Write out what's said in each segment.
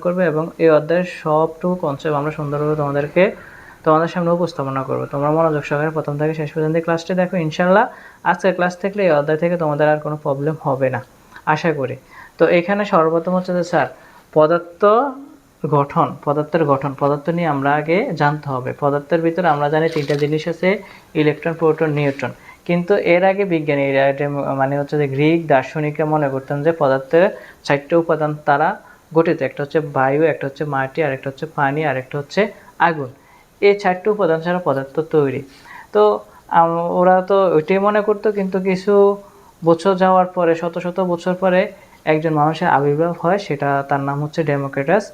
করবে এবং এই অধ্যায়ের সবটুকু কনসেপ্ট আমরা সুন্দরভাবে তোমাদের সামনে উপস্থাপনা করবো। তোমরা মনোযোগ সহকারে প্রথম থেকে শেষ পর্যন্ত ক্লাসটি দেখো। ইনশাল্লাহ আজকের ক্লাস থেকে এই অধ্যায় থেকে তোমাদের আর কোনো প্রবলেম হবে না আশা করি। তো এখানে সর্বপ্রথম হচ্ছে যে স্যার পদার্থের গঠন পদার্থ নিয়ে আমরা আগে জানতে হবে। পদার্থের ভিতরে আমরা জানি তিনটা জিনিস আছে, ইলেকট্রন, প্রোটন, নিউট্রন। কিন্তু এর আগে বিজ্ঞানীরা মানে হচ্ছে যে গ্রিক দার্শনিকরা মনে করতেন যে পদার্থের 4টে উপাদান তারা গঠিত। একটা হচ্ছে বায়ু, একটা হচ্ছে মাটি, আর একটা হচ্ছে পানি, আর একটা হচ্ছে আগুন। এই 4টে উপাদান ছাড়া পদার্থ তৈরি। তো ওরা তো ওইটাই মনে করতো, কিন্তু কিছু বছর যাওয়ার পরে, শত শত বছর পরে একজন মানুষের আবির্ভাব হয়, সেটা তার নাম হচ্ছে ডেমোক্রিটাস।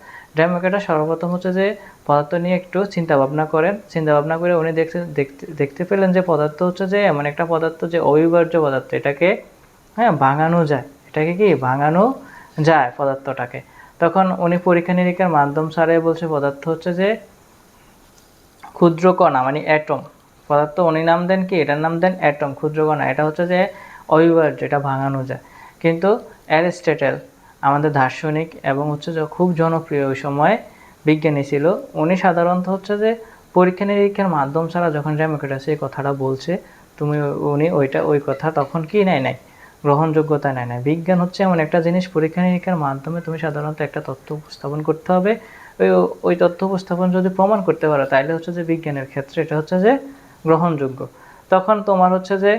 সর্বপ্রথম হচ্ছে যে পদার্থ নিয়ে একটু চিন্তা ভাবনা করে উনি দেখতে পেলেন যে পদার্থ হচ্ছে যে এমন একটা পদার্থ যে অবিভাজ্য পদার্থ, এটাকে ভাঙানো যায়, ভাঙানো যায় পদার্থটাকে। তখন উনি পরীক্ষা নিরীক্ষার মাধ্যম ছাড়াই বলছে পদার্থ হচ্ছে যে ক্ষুদ্র কণা, মানে অ্যাটম। পদার্থ উনি নাম দেন কি, এটার নাম দেন অ্যাটম, ক্ষুদ্র কণা। এটা হচ্ছে যে অবিভাজ্য, এটা ভাঙানো যায়। কিন্তু অ্যারিস্টটল আমাদের দার্শনিক এবং হচ্ছে যে খুব জনপ্রিয় ওই সময় বিজ্ঞানী ছিল, উনি সাধারণত হচ্ছে যে পরীক্ষা নিরীক্ষার মাধ্যম ছাড়া যখন ডেমোক্রিটাস এই কথাটা বলছে, উনি ওই কথা তখন কি নাই গ্রহণযোগ্যতা নেয় না। বিজ্ঞান হচ্ছে এমন একটা জিনিস, পরীক্ষা নিরীক্ষার মাধ্যমে তুমি সাধারণত একটা তথ্য উপস্থাপন করতে হবে। ওই তথ্য উপস্থাপন যদি প্রমাণ করতে পারো, তাহলে হচ্ছে যে বিজ্ঞানের ক্ষেত্রে এটা হচ্ছে যে গ্রহণযোগ্য। তখন তোমার হচ্ছে যে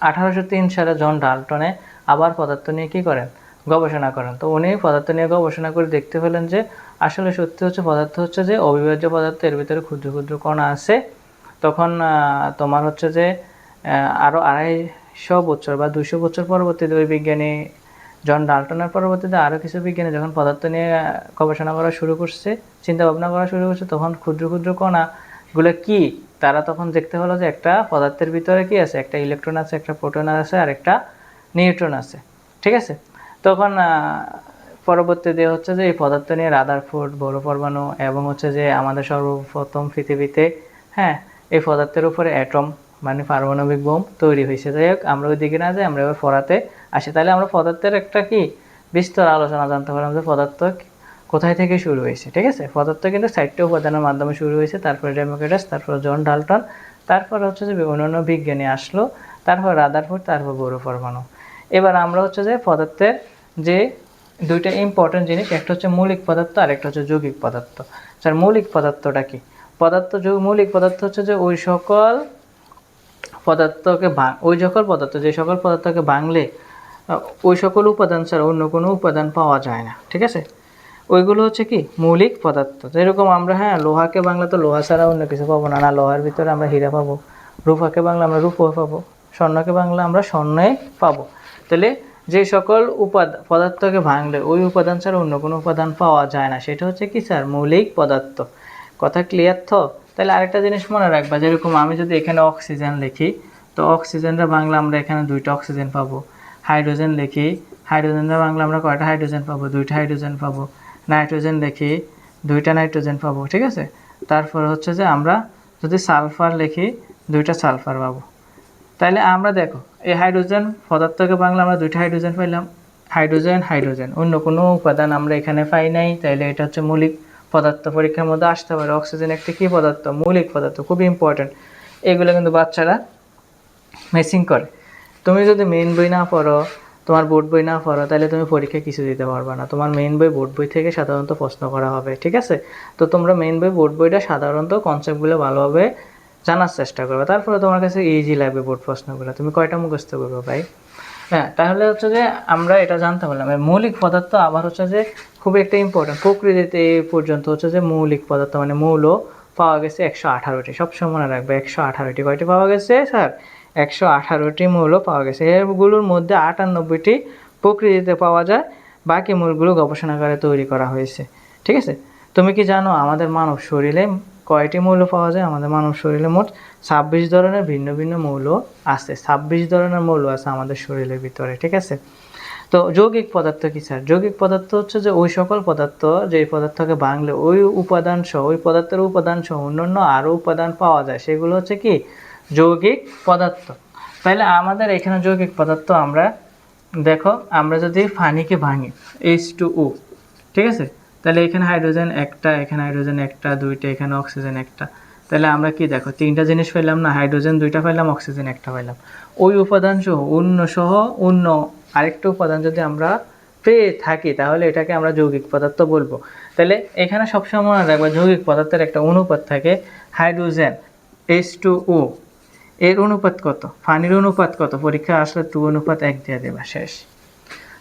1803 সালে জন ডাল্টনে আবার পদার্থ নিয়ে কি করেন, গবেষণা করেন। তো উনি পদার্থ নিয়ে গবেষণা করে দেখতে পেলেন যে আসলে সত্যি হচ্ছে পদার্থ হচ্ছে যে অবিভাজ্য পদার্থ, এর ভিতরে ক্ষুদ্র ক্ষুদ্র কণা আছে। তখন তোমার হচ্ছে যে আরও 250 বছর বা 200 বছর পরবর্তীতে ওই বিজ্ঞানী জন ডাল্টনের পরবর্তীতে আরও কিছু বিজ্ঞানী যখন পদার্থ নিয়ে গবেষণা করা শুরু করছে, চিন্তা ভাবনা করা শুরু করছে, তখন ক্ষুদ্র ক্ষুদ্র কণাগুলো কি তারা তখন দেখতে হলো যে একটা পদার্থের ভিতরে কি আছে, একটা ইলেকট্রন আছে, একটা প্রোটন আছে, আর একটা নিউট্রন আছে। ঠিক আছে। তখন পরবর্তীতে হচ্ছে যে এই পদার্থ নিয়ে রাদারফোর্ড, বড় পরমাণু এবং হচ্ছে যে আমাদের সর্বপ্রথম পৃথিবীতে এই পদার্থের উপরে অ্যাটম মানে পারমাণবিক বোম তৈরি হয়েছে। যাই হোক, আমরা ওই দিকে না যাই, আমরা এবার পড়াতে আসি। তাহলে আমরা পদার্থের একটা কি বিস্তর আলোচনা জানতে পারলাম যে পদার্থ কোথায় থেকে শুরু হয়েছে। ঠিক আছে। পদার্থ কিন্তু 4টে উপাদানের মাধ্যমে শুরু হয়েছে, তারপরে ডেমোক্রিটাস, তারপর জন ডাল্টন, তারপর হচ্ছে যে অন্যান্য বিজ্ঞানী আসলো, তারপর রাদারফোর্ড, তারপর বড় পরমাণু। এবার আমরা হচ্ছে যে পদার্থের যে দুইটা ইম্পর্টেন্ট জিনিস, একটা হচ্ছে মৌলিক পদার্থ আর একটা হচ্ছে যৌগিক পদার্থ। স্যার মৌলিক পদার্থটা কি? মৌলিক পদার্থ হচ্ছে যে ওই সকল পদার্থকে ভাঙলে ওই সকল উপাদান ছাড়া অন্য কোনো উপাদান পাওয়া যায় না। ঠিক আছে। ওইগুলো হচ্ছে কি মৌলিক পদার্থ। যেরকম আমরা লোহাকে বাংলা তো লোহা ছাড়া অন্য কিছু পাবো না, লোহার ভিতরে আমরা হীরা পাবো, রূপাকে বাংলা আমরা রূপও পাবো, স্বর্ণকে বাংলা আমরা স্বর্ণই পাবো। তাহলে যে সকল পদার্থকে ভাঙলে ওই উপাদান ছাড়া অন্য কোনো উপাদান পাওয়া যায় না, সেটা হচ্ছে কি স্যার মৌলিক পদার্থ। কথা ক্লিয়ার তো? তাহলে আরেকটা জিনিস মনে রাখবা, যেরকম আমি যদি এখানে অক্সিজেন লিখি, তো অক্সিজেনটা বাংলা আমরা এখানে 2টা অক্সিজেন পাবো। হাইড্রোজেন লিখি, হাইড্রোজেনটা বাংলা আমরা কয়টা হাইড্রোজেন পাবো? 2টা হাইড্রোজেন পাবো। নাইট্রোজেন লিখি, 2টা নাইট্রোজেন পাবো। ঠিক আছে। তারপর হচ্ছে যে আমরা যদি সালফার লিখি, 2টা সালফার পাবো। তাইলে আমরা দেখো এই হাইড্রোজেন পদার্থকে বাংলা আমরা 2টা হাইড্রোজেন পাইলাম, হাইড্রোজেন, অন্য কোনো উপাদান আমরা এখানে পাই নাই। তাইলে এটা হচ্ছে মৌলিক পদার্থ। পরীক্ষার মধ্যে আসতে পারে অক্সিজেন একটা কি পদার্থ? মৌলিক পদার্থ। খুবই ইম্পর্টেন্ট, এগুলো কিন্তু বাচ্চারা মিসিং করে। তুমি যদি মেইন বই না পড়ো, তোমার বোর্ড বই না পড়ো, তাহলে তুমি পরীক্ষায় কিছু দিতে পারবে না। তোমার মেইন বই, বোর্ড বই থেকে সাধারণত প্রশ্ন করা হবে। ঠিক আছে। তো তোমরা মেইন বই, বোর্ড বইটা সাধারণত কনসেপ্টগুলো ভালোভাবে জানার চেষ্টা করবে, তারপরে তোমার কাছে ইজি লাগবে বোর্ড প্রশ্নগুলো। তুমি কয়টা মুখস্থ করবে ভাই? তাহলে হচ্ছে যে আমরা এটা জানতে পারলাম মৌলিক পদার্থ। আবার হচ্ছে যে খুবই একটা ইম্পর্টেন্ট, প্রকৃতিতে এই পর্যন্ত হচ্ছে যে মৌলিক পদার্থ মানে মৌল পাওয়া গেছে 118টি। সবসময় মনে রাখবে 118টি। কয়টি পাওয়া গেছে স্যার? 118টি মৌল পাওয়া গেছে। এগুলোর মধ্যে 98টি প্রকৃতিতে পাওয়া যায়, বাকি মৌলগুলো গবেষণাগারে তৈরি করা হয়েছে। ঠিক আছে। তুমি কি জানো আমাদের মানব শরীরে কয়টি মৌল পাওয়া যায়? আমাদের মানব শরীরে মোট 26 ধরনের ভিন্ন ভিন্ন মৌল আছে। 26 ধরনের মৌল আছে আমাদের শরীরের ভিতরে। ঠিক আছে। তো যৌগিক পদার্থ কি স্যার? যৌগিক পদার্থ হচ্ছে যে ওই সকল পদার্থ যে পদার্থকে ভাঙলে ওই পদার্থের উপাদান সহ অন্যান্য আরও উপাদান পাওয়া যায়, সেগুলো হচ্ছে কি যৌগিক পদার্থ। তাহলে আমাদের এখানে যৌগিক পদার্থ আমরা দেখো, আমরা যদি পানিকে ভাঙি H2O, ঠিক আছে। তাহলে এখানে হাইড্রোজেন একটা, এখানে হাইড্রোজেন একটা, দুইটা, এখানে অক্সিজেন একটা। তাহলে আমরা কি দেখো তিনটা জিনিস পেলাম না, হাইড্রোজেন দুইটা পাইলাম, অক্সিজেন একটা পাইলাম। ওই উপাদান সহ অন্য আরেকটা উপাদান যদি আমরা পেয়ে থাকি তাহলে এটাকে আমরা যৌগিক পদার্থ বলবো। তাহলে এখানে সবসময় মনে রাখবা যৌগিক পদার্থের একটা অনুপাত থাকে, হাইড্রোজেন H2O এর অনুপাত কত, পানির অনুপাত কত, পরীক্ষা আসলে 2:1 দিয়ে দেবা, শেষ।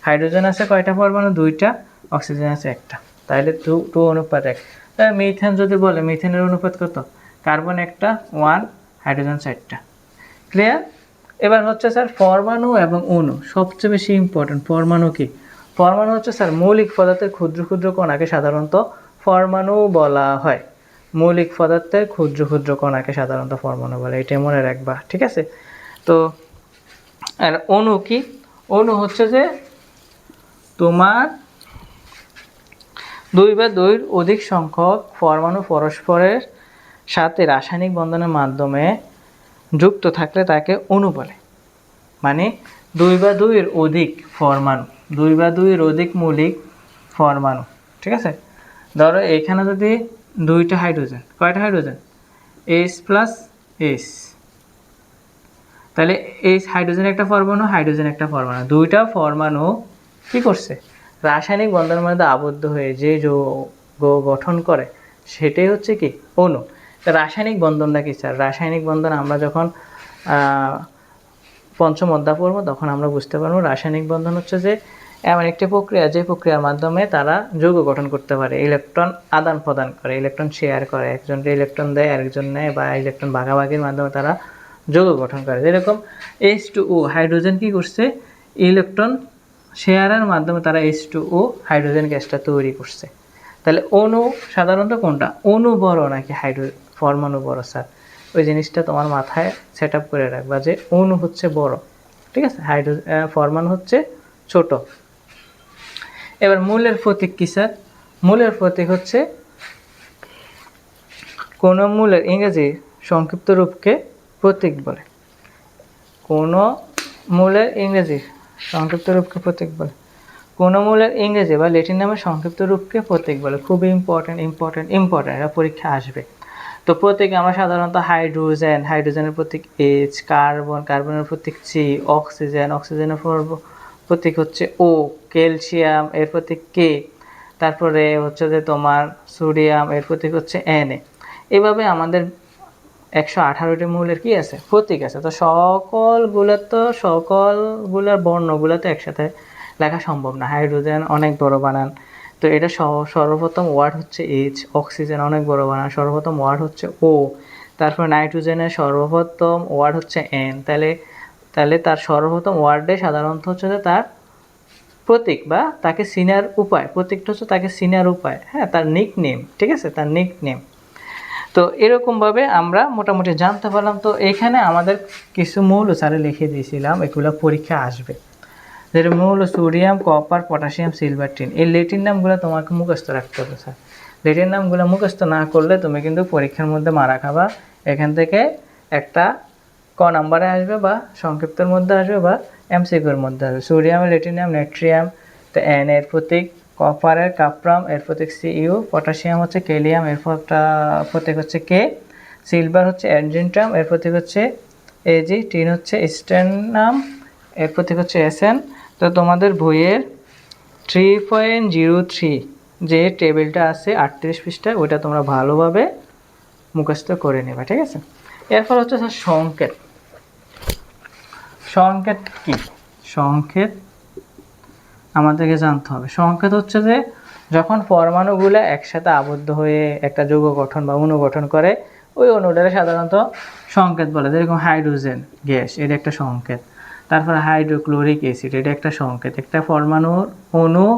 হাইড্রোজেন আছে কয়টা পরমাণু, দুইটা, অক্সিজেন আছে একটা, তাহলে 2:1। তাহলে মিথেন যদি বলে, মিথেনের অনুপাত কত, কার্বন একটা 1, হাইড্রোজেন 4টা। ক্লিয়ার? এবার হচ্ছে স্যার পরমাণু এবং অণু, সবচেয়ে বেশি ইম্পর্টেন্ট। পরমাণু কি? পরমাণু হচ্ছে স্যার মৌলিক পদার্থের ক্ষুদ্র ক্ষুদ্র কণাকে সাধারণত পরমাণু বলা হয়। মৌলিক পদার্থের ক্ষুদ্র ক্ষুদ্র কণাকে সাধারণত পরমাণু বলে, এটা মনে রাখবা, ঠিক আছে। তো আর অণু কি? অণু হচ্ছে যে তোমার 2 বা 2-এর অধিক সংখ্যক পরমাণু পরস্পরের সাথে রাসায়নিক বন্ধনের মাধ্যমে যুক্ত থাকলে তাকে অণু বলে। মানে 2 বা 2-এর অধিক পরমাণু, 2 বা 2-এর অধিক মৌলিক পরমাণু, ঠিক আছে। ধরো এখানে যদি 2টা হাইড্রোজেন, কয়টা হাইড্রোজেন, H+H, তাহলে এই হাইড্রোজেন একটা পরমাণু, হাইড্রোজেন একটা পরমাণু, 2টা পরমাণু কি করছে, রাসায়নিক বন্ধনের মধ্যে আবদ্ধ হয়ে যে যৌগ গঠন করে সেটাই হচ্ছে কি, অণু। তো রাসায়নিক বন্ধনটা কি স্যার? রাসায়নিক বন্ধন আমরা যখন পঞ্চম অধ্যায় পড়বো তখন আমরা বুঝতে পারবো রাসায়নিক বন্ধন হচ্ছে যে এমন একটি প্রক্রিয়া, যে প্রক্রিয়ার মাধ্যমে তারা যৌগ গঠন করতে পারে, ইলেকট্রন আদান প্রদান করে, ইলেকট্রন শেয়ার করে, একজনকে ইলেকট্রন দেয় আরেকজন নেয়, বা ইলেকট্রন ভাগাভাগির মাধ্যমে তারা যৌগ গঠন করে। যেরকম H2O, হাইড্রোজেন কি করছে, ইলেকট্রন শেয়ারের মাধ্যমে তারা H2O হাইড্রোজেন গ্যাসটা তৈরি করছে। তাহলে অণু সাধারণত কোনটা, অণু বড় নাকি পরমাণু বড় স্যার? ওই জিনিসটা তোমার মাথায় সেট আপ করে রাখবা যে অণু হচ্ছে বড়, ঠিক আছে, পরমাণু হচ্ছে ছোট। এবার মূলের প্রতীক কি স্যার? মূলের প্রতীক হচ্ছে কোন মূলের ইংরেজি সংক্ষিপ্ত রূপকে প্রতীক বলে, কোন মূলের ইংরেজি সংক্ষিপ্ত রূপকে প্রতীক বলে, কোন মূলের ইংরেজি বা ল্যাটিন নামের সংক্ষিপ্ত রূপকে প্রতীক বলে। খুবই ইম্পর্টেন্ট, এটা পরীক্ষা আসবে। তো প্রতীক আমরা সাধারণত হাইড্রোজেন, হাইড্রোজেনের প্রতীক H, কার্বনের প্রতীক C, অক্সিজেনের প্রতীক হচ্ছে O, ক্যালসিয়াম এর প্রতীক K, তারপরে হচ্ছে যে তোমার সোডিয়াম এর প্রতীক হচ্ছে Na। এভাবে আমাদের 118টি মৌলের কি আছে, প্রতীক আছে। তো সকলগুলার বর্ণগুলো তো একসাথে লেখা সম্ভব না। হাইড্রোজেন অনেক বড় বানান, তো এটা সর্বপ্রথম ওয়ার্ড হচ্ছে H, অক্সিজেন অনেক বড় বানান, সর্বপ্রথম ওয়ার্ড হচ্ছে O, তারপর নাইট্রোজেনের সর্বপ্রথম ওয়ার্ড হচ্ছে N। তাহলে তার সর্বপ্রথম ওয়ার্ডে সাধারণত হচ্ছে যে তার প্রতীক বা তাকে চিনার উপায়, প্রতীকটা হচ্ছে তাকে চিনার উপায়, হ্যাঁ, তার নিকনেম, ঠিক আছে, তার নিকনেম। তো এরকমভাবে আমরা মোটামুটি জানতে পারলাম। তো এখানে আমাদের কিছু মৌল স্যারে লিখে দিয়েছিলাম, এগুলো পরীক্ষা আসবে। যেটা মৌল sodium, copper, potassium, silver, tin. এই লেটিন নামগুলো তোমাকে মুখস্থ রাখতে হবে স্যার। লেটিন নামগুলো মুখস্থ না করলে তুমি কিন্তু পরীক্ষার মধ্যে মারা খাবা। এখান থেকে একটা ক নাম্বারে আসবে, বা সংক্ষিপ্তের মধ্যে আসবে, বা এমসিকিউর মধ্যে আসবে। সোডিয়ামের লেটিন নাম নেট্রিয়াম, তো এন এর প্রতীক, কপারের কাপ্রাম এর প্রতীক Cu, পটাশিয়াম হচ্ছে ক্যালিয়াম এর প্রতীক হচ্ছে K, সিলভার হচ্ছে অ্যার্জেন্টাম এর প্রতীক হচ্ছে Ag, টিন হচ্ছে স্টেনাম এর প্রতীক হচ্ছে Sn। তো তোমাদের বইয়ের 3.03 যে টেবিলটা আছে 38 পৃষ্ঠায়, ওইটা তোমরা ভালোভাবে মুখস্থ করে নেবে, ঠিক আছে। এরপর হচ্ছে স্যার সংকেত। সংকেত কি? সংকেত আমাদেরকে জানতে হবে। সংকেত হচ্ছে যে যখন পরমাণুগুলো একসাথে আবদ্ধ হয়ে একটা যৌগ গঠন বা অণু গঠন করে, ওই অণুটাকে সাধারণত সংকেত বলে। যেরকম হাইড্রোজেন গ্যাস, এটা একটা সংকেত। তারপরে হাইড্রোক্লোরিক অ্যাসিড, এটা একটা সংকেত। একটা পরমাণুর অণু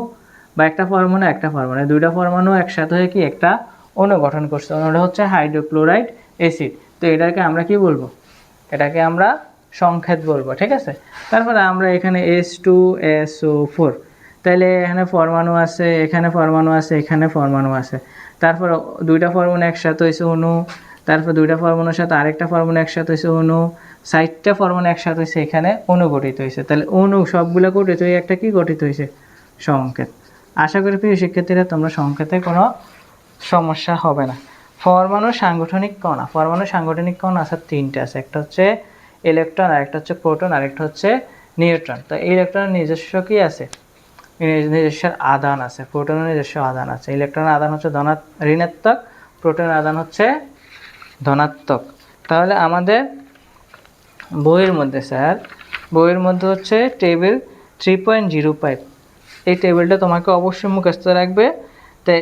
বা একটা পরমাণু, দুইটা পরমাণু একসাথে হয়ে কি একটা অণু গঠন করছে, অণুটা হচ্ছে হাইড্রোক্লোরাইড অ্যাসিড। তো এটাকে আমরা কি বলবো, এটাকে আমরা সংকেত বলবো, ঠিক আছে। তারপরে আমরা এখানে H2SO4, তাহলে এখানে পরমাণু আছে, এখানে পরমাণু আছে, এখানে পরমাণু আছে। তারপর দুইটা পরমাণু একসাথে হয়েছে অণু, তারপর দুইটা পরমাণুর সাথে আরেকটা পরমাণু একসাথে হয়েছে অণু, 4টা পরমাণু একসাথে হয়েছে, এখানে অণু গঠিত হয়েছে। তাহলে অণু সবগুলো গঠিত হয়ে একটা কি গঠিত হয়েছে, সংকেত। আশা করি প্রিয় শিক্ষার্থীরা তোমরা সংখ্যাতে কোনো সমস্যা হবে না। পরমাণু সাংগঠনিক কণা আছে তিনটা আছে, একটা হচ্ছে ইলেকট্রন, আরেকটা হচ্ছে প্রোটন, আরেকটা হচ্ছে নিউট্রন। তো ইলেকট্রনের নিজস্ব কি আছে? নিজস্ব আধান আছে, প্রোটনের নিজস্ব আধান আছে। ইলেকট্রনের আধান হচ্ছে ঋণাত্মক, প্রোটনের আধান হচ্ছে ধনাত্মক। তাহলে আমাদের বইয়ের মধ্যে হচ্ছে টেবিল 3.05, এই টেবিলটা তোমাকে অবশ্যই মুখস্থ রাখবে। তাই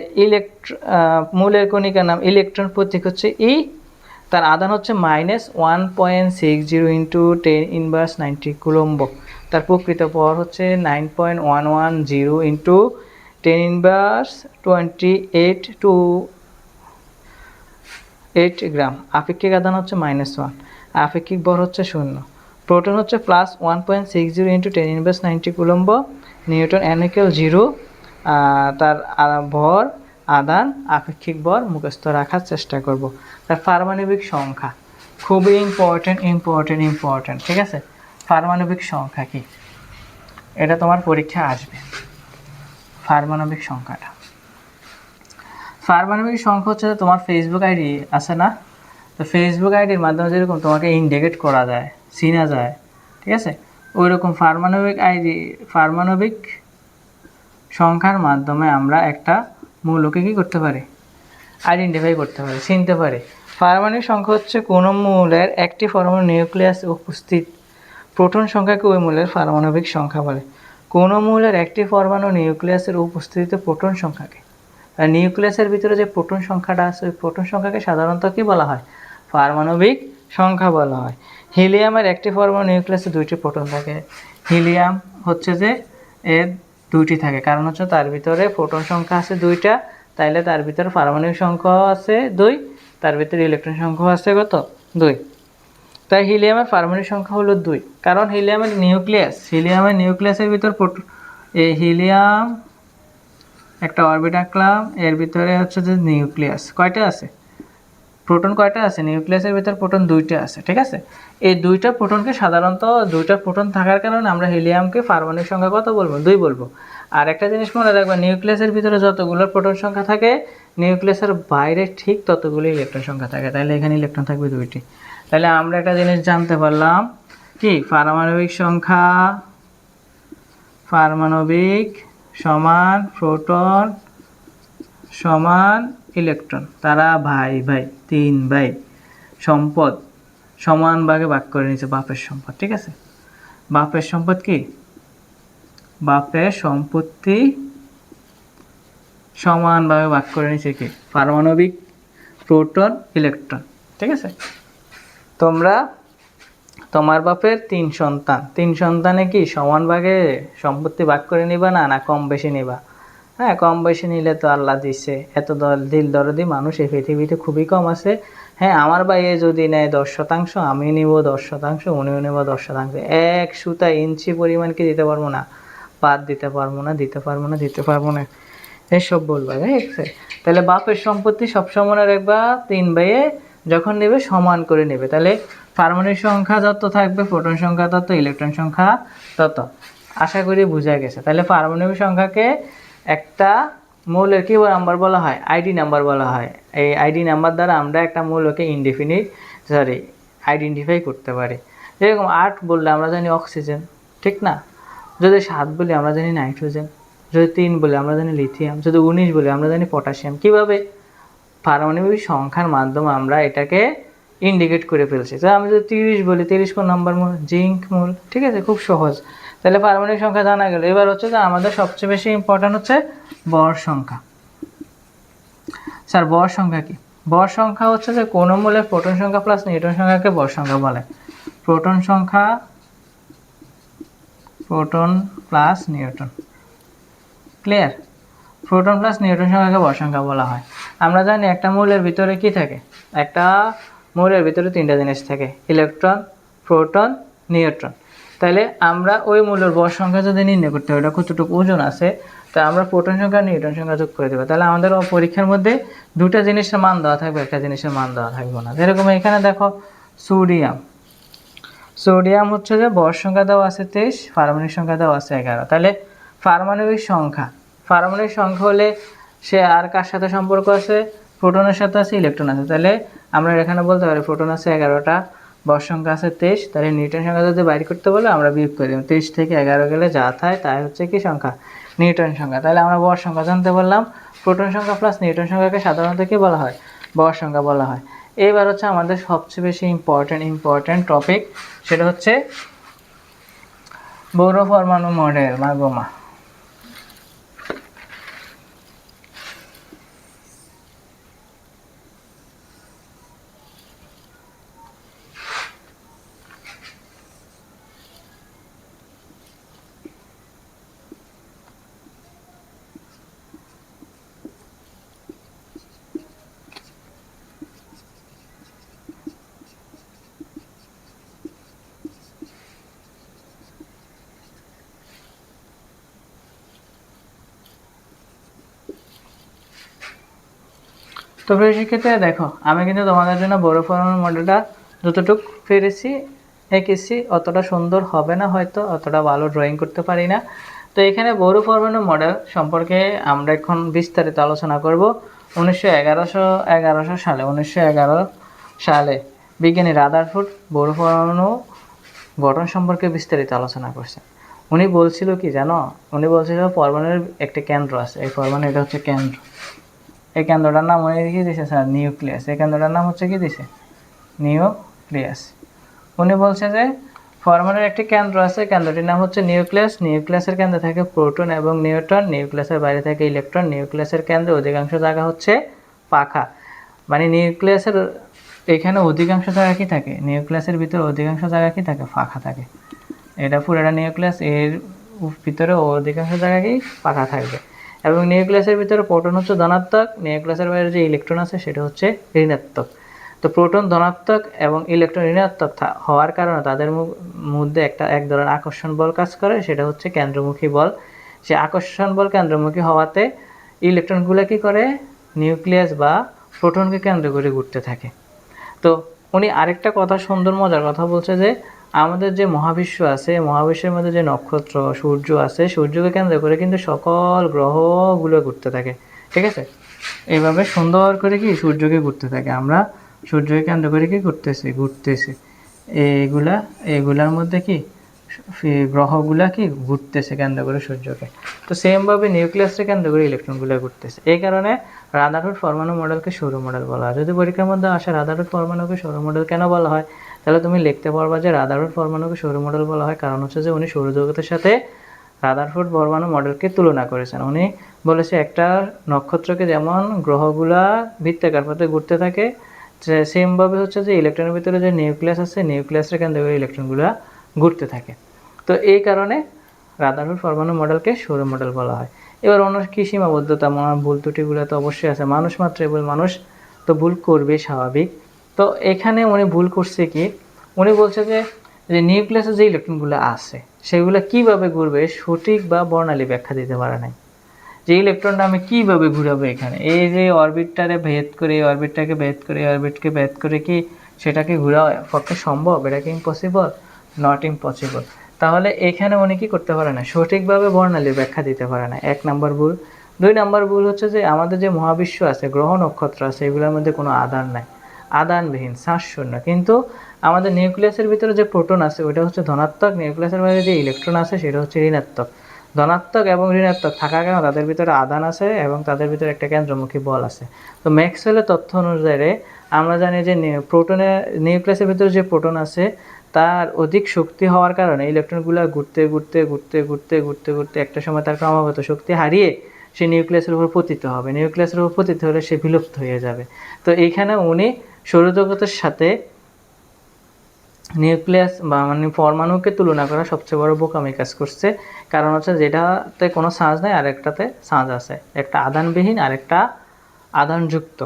মূলের কণিকার নাম ইলেকট্রন, প্রতীক হচ্ছে ই, তার আধান হচ্ছে -1.60 ইন্টু 10⁻90 কুলম্ব, তার প্রকৃত ভর হচ্ছে 9.110 ইন্টু 10⁻28 টু 8 গ্রাম। আপেক্ষিক আধান হচ্ছে -1, আপেক্ষিক ভর হচ্ছে 0। প্রোটন হচ্ছে +1.60 ইন্টু 10⁻90 কুলম্ব, নিউটন n=0, তার ভর, আধান, আপেক্ষিক ভর মুখস্থ রাখার চেষ্টা করব। তার পারমাণবিক সংখ্যা খুবই ইম্পর্টেন্ট, ঠিক আছে? পারমাণবিক সংখ্যা কি, এটা তোমার পরীক্ষা আসবে। পারমাণবিক সংখ্যাটা, পারমাণবিক সংখ্যা হচ্ছে তোমার ফেসবুক আইডি আছে না, তো ফেসবুক আইডির মাধ্যমে যেরকম তোমাকে ইন্ডিকেট করা যায়, চিনা যায়, ঠিক আছে, ওই রকম পারমাণবিক সংখ্যার মাধ্যমে আমরা একটা মৌলকে কী করতে পারি? আইডেন্টিফাই করতে পারি, চিনতে পারি। পারমাণবিক সংখ্যা হচ্ছে কোনো মৌলের একটি পরমাণু নিউক্লিয়াসে উপস্থিত প্রোটন সংখ্যাকে ওই মৌলের পারমাণবিক সংখ্যা বলে। কোনো মৌলের একটি পরমাণু নিউক্লিয়াসের উপস্থিতিতে প্রোটন সংখ্যাকে, আর নিউক্লিয়াসের ভিতরে যে প্রোটন সংখ্যাটা আছে ওই প্রোটন সংখ্যাকে সাধারণত কী বলা হয়? পারমাণবিক সংখ্যা বলা হয়। হিলিয়ামের একটি পরমাণু নিউক্লিয়াসে 2টি প্রোটন থাকে। হিলিয়াম হচ্ছে যে এর 2টি থাকে, কারণ হচ্ছে তার ভিতরে প্রোটন সংখ্যা আছে 2টা, তাইলে তার ভিতরে পারমাণবিক সংখ্যাও আছে 2, তার ভিতরে ইলেকট্রন সংখ্যাও আছে কত? 2। তাই হিলিয়ামের পারমাণবিক সংখ্যা হলো 2, কারণ হিলিয়ামের নিউক্লিয়াসের ভিতর এই হিলিয়াম একটা অরবিট আঁকলাম, এর ভিতরে হচ্ছে যে নিউক্লিয়াস কয়টা আছে? প্রোটন কয়টা আছে? নিউক্লিয়াসের ভিতর প্রোটন 2টা আছে, ঠিক আছে? এই 2টা প্রোটনকে সাধারণত 2টা প্রোটন থাকার কারণে আমরা হিলিয়ামকে পারমাণবিক সংখ্যা কত বলবো? 2 বলবো। আর একটা জিনিস মনে রাখবা, নিউক্লিয়াসের ভিতরে যতগুলো প্রোটন সংখ্যা থাকে নিউক্লিয়াসের বাইরে ঠিক ততগুলো ইলেকট্রন সংখ্যা থাকে, তাহলে এখানে ইলেকট্রন থাকবে 2টি। তাহলে আমরা একটা জিনিস জানতে পারলাম কি, পারমাণবিক সমান প্রোটন সমান ইলেকট্রন, তারা ভাই 3 ভাই, সম্পদ সমান ভাগে ভাগ করে নিয়েছে, বাপের সম্পদ, ঠিক আছে? বাপের সম্পদ কি? বাপের সম্পত্তি সমানভাবে ভাগ করে নিয়েছে কি? পারমাণবিক প্রোটন ইলেকট্রন, ঠিক আছে? তোমার বাপের 3 সন্তান, 3 সন্তানে কি সমান ভাগে সম্পত্তি ভাগ করে নিবা না কম বেশি নিবা? হ্যাঁ, কম বেশি নিলে তো আল্লাহ দিছে, এত দিল দরদি মানুষ এই পৃথিবীতে খুবই কম আছে। হ্যাঁ, আমার ভাইয়ে যদি নেয় 10%, আমি নিব 10%, উনিও নেব 10%, 1 সুতা ইঞ্চি পরিমাণ কি দিতে পারবো না? বাদ দিতে পারবো না, এসব বলবা, ঠিক আছে? তাহলে বাপের সম্পত্তি সব সমান রাখবা, 3 ভাইয়ে যখন নেবে সমান করে নেবে, তাহলে পারমাণবিক সংখ্যা যত থাকবে প্রোটন সংখ্যা তত, ইলেকট্রন সংখ্যা তত। আশা করি বোঝা গেছে। তাহলে পারমাণবিক সংখ্যাকে একটা মৌলের কি নাম্বার বলা হয়? আইডি নাম্বার বলা হয়। এই আইডি নাম্বার দ্বারা আমরা একটা মৌলকে আইডেন্টিফাই করতে পারি। যেরকম 8 বললে আমরা জানি অক্সিজেন, ঠিক না? যদি 7 বলি আমরা জানি নাইট্রোজেন, যদি 3 বলি আমরা জানি লিথিয়াম, যদি 19 বলি আমরা জানি পটাশিয়াম। কিভাবে? পারমাণবিক সংখ্যার মাধ্যমে আমরা এটাকে ইন্ডিকেট করে ফেলছি। তো আমি যদি 30 বলি, 30 কোন নাম্বার মূল? জিঙ্ক মূল, ঠিক আছে? খুব সহজ। তাহলে পারমাণবিক সংখ্যা জানা গেল। এবার হচ্ছে যে আমাদের সবচেয়ে বেশি ইম্পর্টেন্ট হচ্ছে ভর সংখ্যা। স্যার ভর সংখ্যা কি? ভর সংখ্যা হচ্ছে যে কোন মূলের প্রোটন সংখ্যা প্লাস নিউট্রন সংখ্যাকে ভর সংখ্যা বলে। Proton plus neutron, clear? Proton plus neutron সংখ্যাকে ভর সংখ্যা বলা হয়। আমরা জানি একটা মৌলের ভিতরে কি থাকে? একটা মৌলের ভিতরে 3টা জিনিস থাকে, ইলেকট্রন, প্রোটন, নিউট্রন। তাহলে আমরা ওই মৌলের ভর সংখ্যা যদি নির্ণয় করতে হয়, ওটা কতটুকু ওজন আছে, তা আমরা প্রোটন সংখ্যা নিউট্রন সংখ্যা যোগ করে দেবো। তাহলে আমাদের পরীক্ষার মধ্যে 2টা জিনিসের মান দেওয়া থাকবে, একটা জিনিসের মান দেওয়া থাকবে না। যেরকম এখানে দেখো সোডিয়াম হচ্ছে যে ভর সংখ্যা দেওয়া আছে 23, পারমাণবিক সংখ্যা দেওয়া আছে 11। তাহলে পারমাণবিক সংখ্যা পারমাণবিক সংখ্যা হলে সে আর কার সাথে সম্পর্ক আছে, প্রোটনের সাথে আছে, ইলেকট্রন আছে। তাহলে আমরা এখানে বলতে পারি প্রোটন আছে 11টা, ভর সংখ্যা আছে 23, তাহলে নিউটন সংখ্যা যদি বাইর করতে বলে আমরা বিয়োগ করে দেব, 23 থেকে 11 গেলে যা থাকে তাই হচ্ছে কি সংখ্যা, নিউটন সংখ্যা। তাহলে আমরা ভর সংখ্যা জানতে পারলাম, প্রোটন সংখ্যা প্লাস নিউটন সংখ্যাকে সাধারণত কি বলা হয়, ভর সংখ্যা বলা হয়। এইবার হচ্ছে আমাদের সবচেয়ে বেশি ইম্পর্টেন্ট টপিক, সেটা হচ্ছে বড় পরমাণু মডেল বা বোমা। তো সেক্ষেত্রে দেখো আমি কিন্তু তোমাদের জন্য বড় পরমাণু মডেলটা যতটুকু পেরেছি এঁকেছি, অতটা সুন্দর হবে না হয়তো, অতটা ভালো ড্রয়িং করতে পারি না। তো এখানে বড় পরমাণু মডেল সম্পর্কে আমরা এখন বিস্তারিত আলোচনা করব। 1911 সালে বিজ্ঞানী রাদারফোর্ড বড় পরমাণু গঠন সম্পর্কে বিস্তারিত আলোচনা করছেন। উনি বলছিল কি জানো, উনি বলছিল পরমাণুর একটা কেন্দ্র আছে, এই পরমাণু এটা হচ্ছে কেন্দ্র, এই কেন্দ্রটার নাম উনি কি দিয়েছে স্যার, নিউক্লিয়াস। এই কেন্দ্রটার নাম হচ্ছে কি দিয়েছে, নিউক্লিয়াস। উনি বলছে যে পরমাণুর একটি কেন্দ্র আছে, কেন্দ্রটির নাম হচ্ছে নিউক্লিয়াস। নিউক্লিয়াসের কেন্দ্রে থাকে প্রোটন এবং নিউট্রন, নিউক্লিয়াসের বাইরে থাকে ইলেকট্রন। নিউক্লিয়াসের কেন্দ্রে অধিকাংশ জায়গা হচ্ছে পাখা, মানে নিউক্লিয়াসের এখানে অধিকাংশ জায়গা কি থাকে, নিউক্লিয়াসের ভিতরে অধিকাংশ জায়গা কি থাকে, ফাঁকা থাকে। এটা পুরোটা নিউক্লিয়াস, এর ভিতরে অধিকাংশ জায়গা কি ফাঁকা থাকবে। এবং নিউক্লিয়াসের ভিতরে প্রোটন হচ্ছে ধনাত্মক, নিউক্লিয়াসের বাইরে যে ইলেকট্রন আছে সেটা হচ্ছে ঋণাত্মক। তো প্রোটন ধনাত্মক এবং ইলেকট্রন ঋণাত্মক হওয়ার কারণে তাদের মধ্যে এক ধরনের আকর্ষণ বল কাজ করে, সেটা হচ্ছে কেন্দ্রমুখী বল। সে আকর্ষণ বল কেন্দ্রমুখী হওয়াতে ইলেকট্রনগুলো কি করে, নিউক্লিয়াস বা প্রোটনকে কেন্দ্র করে ঘুরতে থাকে। তো উনি আরেকটা কথা, সুন্দর মজার কথা বলছে যে আমাদের যে মহাবিশ্ব আছে, মহাবিশ্বের মধ্যে যে নক্ষত্র সূর্য আছে, সূর্যকে কেন্দ্র করে কিন্তু সকল গ্রহগুলো ঘুরতে থাকে, ঠিক আছে। এইভাবে সুন্দর করে কি সূর্যকে ঘুরতে থাকে, আমরা সূর্যকে কেন্দ্র করে কি ঘুরতেছি এগুলার মধ্যে কি গ্রহগুলা কি ঘুরতেছে কেন্দ্র করে সূর্যকে। তো সেমভাবে নিউক্লিয়াসকে কেন্দ্র করে ইলেকট্রনগুলো ঘুরতেছে। এই কারণে রাদারফোর্ড পরমাণু মডেলকে সৌর মডেল বলা হয়। যদি পরীক্ষার মধ্যে আসে রাদারফোর্ড পরমাণুকে সৌর মডেল কেন বলা হয়, তাহলে তুমি লিখতে পারবা যে রাদারফোর্ড পরমাণুকে সৌর মডেল বলা হয় কারণ হচ্ছে যে উনি সৌরজগতের সাথে রাদারফোর্ড পরমাণু মডেলকে তুলনা করেছেন। উনি বলেছে একটা নক্ষত্রকে যেমন গ্রহগুলা বৃত্তাকার পথে ঘুরতে থাকে, সেমভাবে হচ্ছে যে ইলেকট্রনের ভিতরে যে নিউক্লিয়াস আছে, নিউক্লিয়াসের কেন্দ্র করে ইলেকট্রনগুলা ঘুরতে থাকে। তো এই কারণে রাদারফোর্ড পরমাণু মডেলকে সৌর মডেল বলা হয়। এবার অন্য কী সীমাবদ্ধতা, ভুল ত্রুটিগুলো তো অবশ্যই আছে, মানুষ মাত্রই ভুল, মানুষ তো ভুল করবে স্বাভাবিক। তো এখানে উনি ভুল করছে কি, উনি বলছে যে নিউক্লিয়াসে যে ইলেকট্রনগুলো আছে সেগুলো কিভাবে ঘুরবে সঠিক বা বর্ণালী ব্যাখ্যা দিতে পারে নাই। যে ইলেকট্রনটা আমি কীভাবে ঘুরাবো এখানে, এই যে অরবিটটারে ভেদ করে, অরবিটটাকে ভেদ করে, অরবিটকে ভেদ করে কি সেটাকে ঘোরাও পক্ষে সম্ভব, এটা কি ইম্পসিবল, নট ইম্পসিবল। তাহলে এখানে উনি কি করতে পারে না, সঠিকভাবে বর্ণালীর ব্যাখ্যা দিতে পারে না, 1 নম্বর ভুল। 2 নম্বর ভুল হচ্ছে যে আমাদের যে মহাবিশ্ব আছে, গ্রহ নক্ষত্র আছে, এগুলোর মধ্যে কোনো আধান নাই, আধানবিহীন, শ্বাসশূন্য। কিন্তু আমাদের নিউক্লিয়াসের ভিতরে যে প্রোটন আছে ওইটা হচ্ছে ধনাত্মক, নিউক্লিয়াসের বাইরে যে ইলেকট্রন আছে সেটা হচ্ছে ঋণাত্মক। ধনাত্মক এবং ঋণাত্মক থাকার কারণে তাদের ভিতরে আধান আছে এবং তাদের ভিতরে একটা কেন্দ্রমুখী বল আছে। তো ম্যাক্সওয়েলের তথ্য অনুযায়ী আমরা জানি যে প্রোটনের নিউক্লিয়াসের ভিতরে যে প্রোটন আছে তার অধিক শক্তি হওয়ার কারণে ইলেকট্রনগুলো ঘুরতে ঘুরতে ঘুরতে ঘুরতে ঘুরতে ঘুরতে একটা সময় তার ক্রমাগত শক্তি হারিয়ে সে নিউক্লিয়াসের উপর পতিত হবে, নিউক্লিয়াসের উপর পতিত হলে সে বিলুপ্ত হয়ে যাবে। তো এইখানে উনি সৌরজগতের সাথে নিউক্লিয়াস বা পরমাণুকে তুলনা করা সবচেয়ে বড় বোকামি কাজ করছে। কারণ হচ্ছে যেটাতে কোনো চার্জ নেই আরেকটাতে চার্জ আছে, একটা আধানবিহীন আর একটা আধানযুক্ত।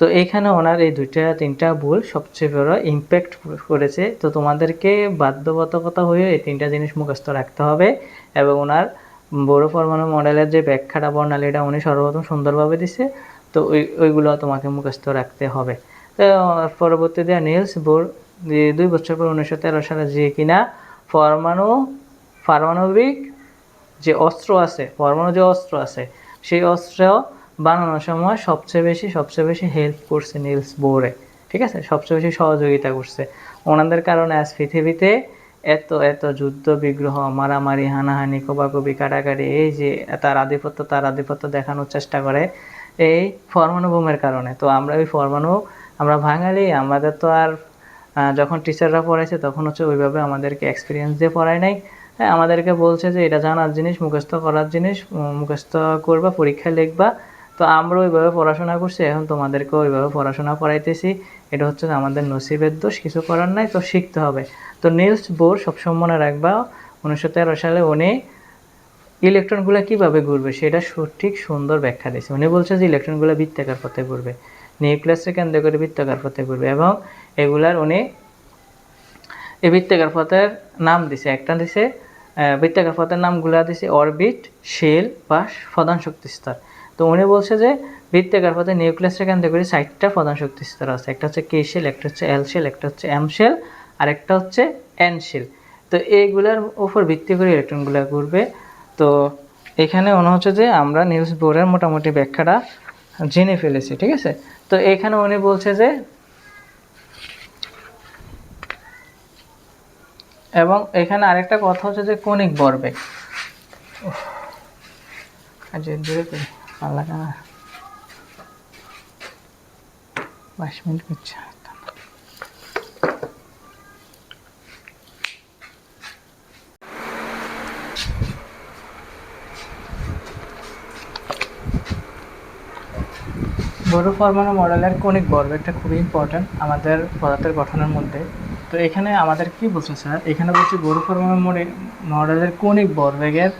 তো এইখানে ওনার এই 2-3টা ভুল সবচেয়ে বড় ইম্প্যাক্ট করেছে। তো তোমাদেরকে বাধ্যবাধকতা হয়ে এই 3টা জিনিস মুখস্থ রাখতে হবে এবং ওনার বড় পরমাণু মডেলের যে ব্যাখ্যাটা বর্ণালীটা উনি সর্বপ্রথম সুন্দরভাবে দিছে। তো ওইগুলো তোমাকে মুখস্থ রাখতে হবে। তো পরবর্তীতে নিলস বোর 2 বছর পর 1913 সালে যে কিনা পারমাণবিক যে অস্ত্র আছে, পরমাণু যে অস্ত্র আছে সেই অস্ত্র বানানোর সময় সবচেয়ে বেশি হেল্প করছে নিলস বোরে, ঠিক আছে, সবচেয়ে বেশি সহযোগিতা করছে। ওনাদের কারণে আজ পৃথিবীতে এত এত যুদ্ধ বিগ্রহ, মারামারি, হানাহানি, কোবাকুবি, কাটাকাটি, এই যে তার আধিপত্য দেখানোর চেষ্টা করে এই পরমাণু বোমের কারণে। তো আমরা ওই পরমাণু, আমরা বাঙালি, আমাদের তো আর যখন টিচাররা পড়াইছে তখন হচ্ছে ওইভাবে আমাদেরকে এক্সপিরিয়েন্স দিয়ে পড়ায় নাই। হ্যাঁ, আমাদেরকে বলছে যে এটা জানার জিনিস, মুখস্থ করার জিনিস, মুখস্থ করবা, পরীক্ষায় লিখবা। তো আমরা ওইভাবে পড়াশোনা করছি, এখন তোমাদেরকে ওইভাবে পড়াশোনা করাইতেছি। এটা হচ্ছে আমাদের নসিবের দোষ, কিছু করার নাই, তো শিখতে হবে। তো নিলস বোর সবসময় মনে রাখবা, 1913 সালে উনি ইলেকট্রনগুলো কিভাবে ঘুরবে সেটা সঠিক সুন্দর ব্যাখ্যা দিয়েছে। উনি বলছে যে ইলেকট্রনগুলো বৃত্তাকার পথে ঘুরবে, নিউক্লিয়াসকে কেন্দ্র করে বৃত্তাকার পথে ঘুরবে, এবং এগুলার উনি এই বৃত্তাকার পথের নাম দিছে, একটা দিছে বৃত্তাকার পথের নামগুলো দিছে অরবিট, শেল বা প্রধান শক্তি স্তর। তো উনি বলছে যে বৃত্তাকার পথে নিউক্লিয়াসকে কেন্দ্র করে 4টা প্রধান শক্তি স্তর আছে, একটা হচ্ছে কে শেল, একটা হচ্ছে এল শেল, একটা হচ্ছে এম শেল, আর একটা হচ্ছে এন শেল। তো এইগুলার উপর ভিত্তি করে ইলেকট্রনগুলো ঘুরবে। তো এখানে মনে হচ্ছে যে আমরা নিউজ বোর্ডের মোটামুটি ব্যাখ্যাটা জেনে ফেলেছি, ঠিক আছে। তো এখানে উনি বলছে যে, এবং এখানে আরেকটা কথা হচ্ছে যে কণিক ভরবেগ, ভালো লাগে না, 22 মিনিট করছে। বড় পরমাণু মডেলের কণিক ভরবেগটা খুবই ইম্পর্ট্যান্ট আমাদের পদার্থের গঠনের মধ্যে। তো এখানে আমাদের কি বলছে স্যার, এখানে বলছি বড় পরমাণু মডেলের কণিক ভরবেগের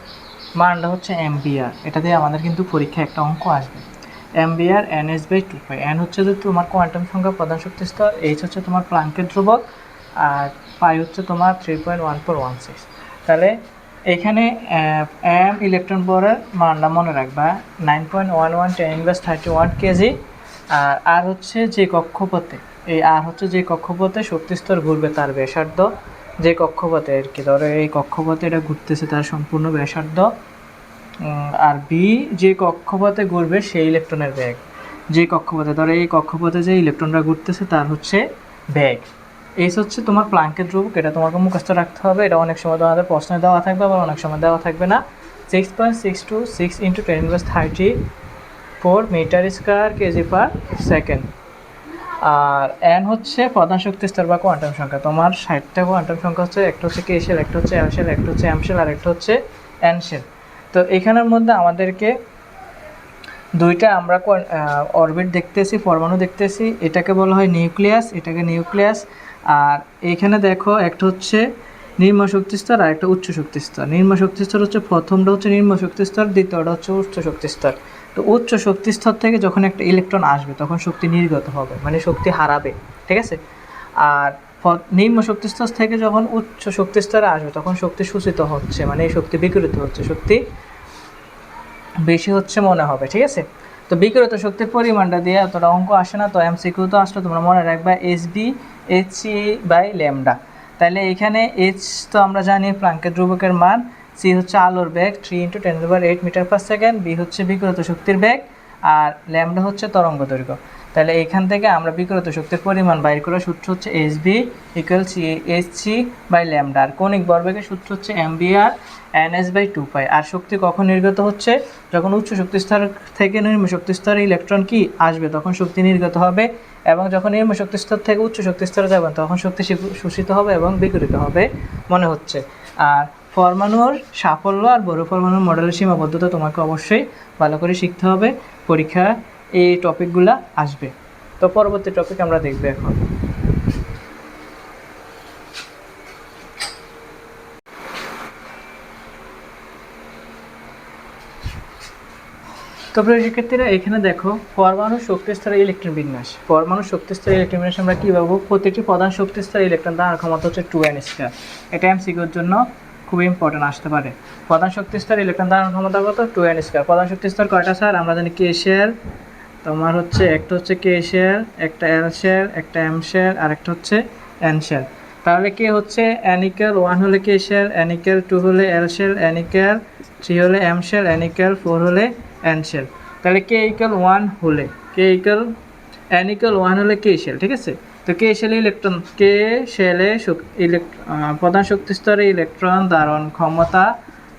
মানটা হচ্ছে এমবিআর। এটা দিয়ে আমাদের কিন্তু পরীক্ষায় একটা অঙ্ক আসবে। MBR NH/2π। এন হচ্ছে যে তোমার কোয়ান্টাম সংখ্যা প্রধান শক্তি স্তর, এইচ হচ্ছে তোমার প্লাঙ্কের ধ্রুবক, আর পাই হচ্ছে তোমার 3.1416। তাহলে এখানে এম ইলেকট্রন ভরের মানটা মনে রাখবা 9.11 10⁻31 কেজি। আর হচ্ছে যে কক্ষপথে, এই আর হচ্ছে যে কক্ষপথে শক্তিস্তর ঘুরবে তার ব্যাসার্ধ, যে কক্ষপথে আর কি, ধরো এই কক্ষপথে এটা ঘুরতেছে তার সম্পূর্ণ ব্যাসার্ধ, আর বি যে কক্ষপথে ঘুরবে সেই ইলেকট্রনের বেগ, যে কক্ষপথে, ধরো এই কক্ষপথে যে ইলেকট্রনরা ঘুরতেছে তার হচ্ছে বেগ। এইচ হচ্ছে তোমার প্লাঙ্কের ধ্রুবক, এটা তোমাকে মুখস্থ রাখতে হবে। এটা অনেক সময় তোমাদের প্রশ্নে দেওয়া থাকবে, আবার অনেক সময় দেওয়া থাকবে না। 6.626 × 10⁻34 মিটার স্কয়ার kg/s। আর এন হচ্ছে প্রধান শক্তি স্তর বা কোয়ান্টাম সংখ্যা। তোমার 60টা কোয়ান্টাম সংখ্যা হচ্ছে, একটা হচ্ছে কে শেল, একটা হচ্ছে এল শেল, একটা হচ্ছে এম শেল, আর একটা হচ্ছে এন শেল। তো এখানের মধ্যে আমাদেরকে দুইটা আমরা অরবিট দেখতেছি, পরমাণু দেখতেছি, এটাকে বলা হয় নিউক্লিয়াস, এটাকে নিউক্লিয়াস। আর এইখানে দেখো একটা হচ্ছে নিম্ন শক্তি স্তর আর একটা উচ্চ শক্তি স্তর। নিম্ন শক্তি স্তর হচ্ছে প্রথমটা হচ্ছে নিম্ন শক্তি স্তর, দ্বিতীয়টা হচ্ছে উচ্চ শক্তি স্তর। তো উচ্চ শক্তি স্তর থেকে যখন একটা ইলেকট্রন আসবে তখন শক্তি নির্গত হবে, মানে শক্তি হারাবে, ঠিক আছে। আর নিম্ন শক্তি স্তর থেকে যখন উচ্চ শক্তি স্তরে আসবে তখন শক্তি শোষিত হচ্ছে, মানে এই শক্তি বিকিরিত হচ্ছে, শক্তি বেশি হচ্ছে মনে হবে, ঠিক আছে। তো বিকিরিত শক্তির পরিমাণটা দিয়ে এতটা অঙ্ক আসে না, তো এমসিকিউ তো আসলে তোমরা মনে রাখবা HB/λ। তাহলে এখানে এইচ তো আমরা জানি প্লাঙ্কের ধ্রুবকের মান, সি হচ্ছে আলোর বেগ 3 × 10⁻8 মিটার/সেকেন্ড, বি হচ্ছে বিকিরিত শক্তির বেগ, আর ল্যামডা হচ্ছে তরঙ্গ দৈর্ঘ্য। তাহলে এইখান থেকে আমরা বিকিরিত শক্তির পরিমাণ বাইর করার সূত্র হচ্ছে HB = HC/λ, আর কণিক ভরবেগের সূত্র হচ্ছে MBR NH/2π। আর শক্তি কখন নির্গত হচ্ছে, যখন উচ্চ শক্তি স্তর থেকে নিম্ন শক্তি স্তরে ইলেকট্রন কি আসবে তখন শক্তি নির্গত হবে, এবং যখন নিম্ন শক্তি স্তর থেকে উচ্চ শক্তি স্তরে যাবেন তখন শক্তি শোষিত হবে এবং বিকিরিত হবে মনে হচ্ছে। আর পরমাণুর সাফল্য আর বড় পরমাণুর মডেলের সীমাবদ্ধতা তোমাকে অবশ্যই ভালো করে শিখতে হবে, পরীক্ষা এই টপিকগুলো আসবে। তো পরবর্তী টপিক আমরা দেখব এখন। তো প্রিয় শিক্ষার্থীরা, এখানে দেখো পরমাণু শক্তি স্তরে ইলেকট্রন বিন্যাস। পরমাণু শক্তি স্তরে ইলেকট্রন বিন্যাস আমরা কী পাবো, প্রতিটি প্রধান শক্তি স্তরে ইলেকট্রন ধারণ ক্ষমতা হচ্ছে 2n²। এটা এমসিকিউর জন্য খুব ইম্পর্টেন্ট আসতে পারে। প্রধান শক্তি স্তরে ইলেকট্রন ধারণ ক্ষমতা কত, 2n²। প্রধান শক্তি স্তর কয়টা স্যার, আমরা জানি কে শেল, তোমার হচ্ছে একটা হচ্ছে কে শেল, একটা এল শেল, একটা এম শেল, আর একটা হচ্ছে এন শেল। তাহলে কে হচ্ছে N=1 হলে কে শেল, N=2 হলে এল শেল, N=3 হলে এম শেল, N=4 হলে এন শেল। তাহলে কে ইকুয়াল 1 হলে কে ইকুয়াল এন ইকুয়াল 1 হলে কে শেল, ঠিক আছে। তো কে শেলে ইলেকট্রন, কে শেলে প্রধান শক্তি স্তরে ইলেকট্রন ধারণ ক্ষমতা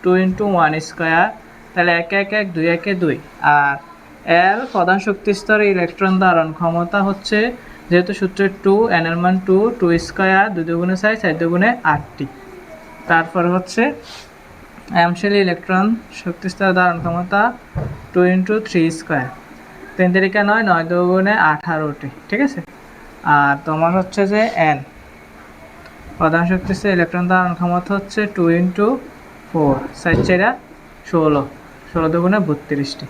2 × 1 স্কোয়ার, তাহলে 1 1 1 2 1 2। আর এল প্রধান শক্তি স্তরে ইলেকট্রন ধারণ ক্ষমতা হচ্ছে, যেহেতু সূত্রের 2, এন এর মান 2, 2 স্কোয়ার 2 দুগুণে 6, 4 দুগুণে 8টি। তারপর হচ্ছে এম শেলে ইলেকট্রন শক্তি স্তরে ধারণ ক্ষমতা 2 × 3 স্কোয়ার, 3 3 9, 9 দুগুণে 18টি, ঠিক আছে। আর তোমার হচ্ছে যে এন প্রধান শক্তি স্তরে ইলেকট্রন ধারণ ক্ষমতা হচ্ছে 2 × 4, 4 4 16, 16 দুগুণে 32টি।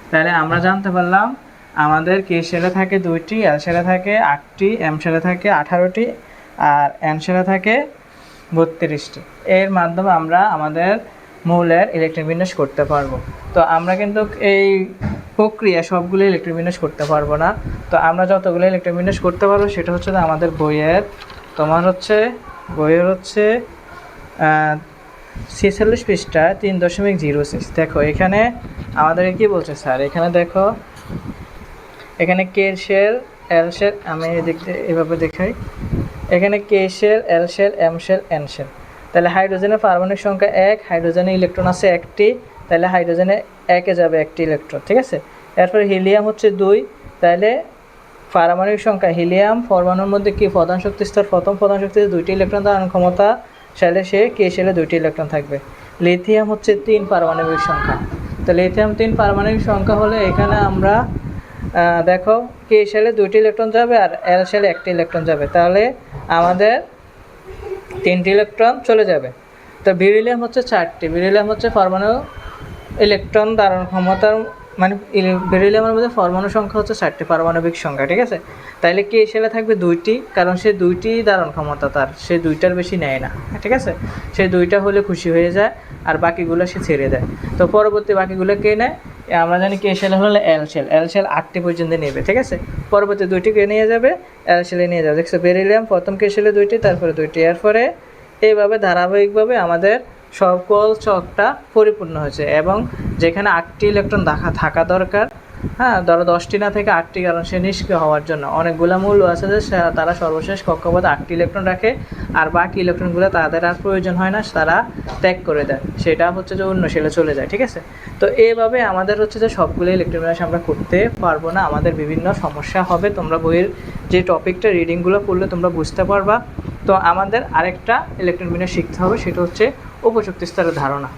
তাহলে আমরা জানতে পারলাম আমাদের কে শেলে থাকে 2টি, এল শেলে থাকে 8টি, এম শেলে থাকে 18টি, আর এন শেলে থাকে 32টি। এর মাধ্যমে আমরা আমাদের মৌলের ইলেকট্রন বিন্যাস করতে পারবো। তো আমরা কিন্তু এই প্রক্রিয়া সবগুলো ইলেকট্রন বিন্যাস করতে পারবো না। তো আমরা যতগুলো ইলেকট্রন বিন্যাস করতে পারবো সেটা হচ্ছে আমাদের বইয়ের, তোমার হচ্ছে বইয়ের হচ্ছে 46 পৃষ্ঠা 3.06। দেখো এখানে আমাদের কি বলছে স্যার, এখানে দেখো এখানে কে শেল, এল শেল, আমি দেখতে এভাবে দেখাই, এখানে K shell, L shell, M shell, N shell. তাহলে হাইড্রোজেনের পারমাণবিক সংখ্যা 1, হাইড্রোজেনে ইলেকট্রন আছে 1টি, তাহলে হাইড্রোজেনে 1-এ যাবে 1টি ইলেকট্রন, ঠিক আছে। এরপরে হিলিয়াম হচ্ছে 2, তাহলে পারমাণবিক সংখ্যা হিলিয়াম পরমাণুর মধ্যে কি প্রধান শক্তি স্তর, প্রথম প্রধান শক্তি 2টি ইলেকট্রন ধারণ ক্ষমতা, শেলে সে কে শেলে 2টি ইলেকট্রন থাকবে। লিথিয়াম হচ্ছে 3 পারমাণবিক সংখ্যা, তো লিথিয়াম 3 পারমাণবিক সংখ্যা হলে এখানে আমরা দেখো কে শেলে 2টি ইলেকট্রন যাবে আর এল শেলে 1টি ইলেকট্রন যাবে, তাহলে আমাদের 3টি ইলেকট্রন চলে যাবে। তো বেরিলিয়াম হচ্ছে 4টি, বেরিলিয়াম হচ্ছে পরমাণু ইলেকট্রন ধারণ ক্ষমতার মানে বেরিলিয়ামের মধ্যে পরমাণু সংখ্যা হচ্ছে 4টি পারমাণবিক সংখ্যা, ঠিক আছে। তাইলে কে শেলে থাকবে 2টি, কারণ সে 2টি ধারণ ক্ষমতা তার, সে 2টার বেশি নেয় না, ঠিক আছে। সে 2টা হলে খুশি হয়ে যায় আর বাকিগুলো সে ছেড়ে দেয়। তো পরবর্তী বাকিগুলো কে নেয়, আমরা জানি কে শেল হলে এল শেল, এল শেল 8টি পর্যন্ত নেবে, ঠিক আছে। পরবর্তী 2টি কে নিয়ে যাবে, এল শেলে নিয়ে যাবে। দেখছো বেরিলিয়াম প্রথম কে শেলে 2টি, তারপরে 2টি, এরপরে এইভাবে ধারাবাহিকভাবে আমাদের সকল চকটা পরিপূর্ণ হয়েছে। এবং যেখানে 8টি ইলেকট্রন থাকা দরকার, হ্যাঁ ধরো 10টি না থেকে 8টি, কারণ সে নিষ্ক্রিয় হওয়ার জন্য অনেকগুলো মৌল আছে যে তারা সর্বশেষ কক্ষপথে 8টি ইলেকট্রন রাখে, আর বাকি ইলেকট্রনগুলো তাদের আর প্রয়োজন হয় না, তারা ত্যাগ করে দেয়, সেটা হচ্ছে যে অন্য শেলে চলে যায়, ঠিক আছে। তো এইভাবে আমাদের হচ্ছে যে সবগুলো ইলেকট্রন বিন্যাস আমরা করতে পারবো না, আমাদের বিভিন্ন সমস্যা হবে। তোমরা বইয়ের যে টপিকটা রিডিংগুলো পড়লে তোমরা বুঝতে পারবা। তো আমাদের আরেকটা ইলেকট্রন বিন্যাস শিখতে হবে, সেটা হচ্ছে উপশক্তি স্তরের ধারণা।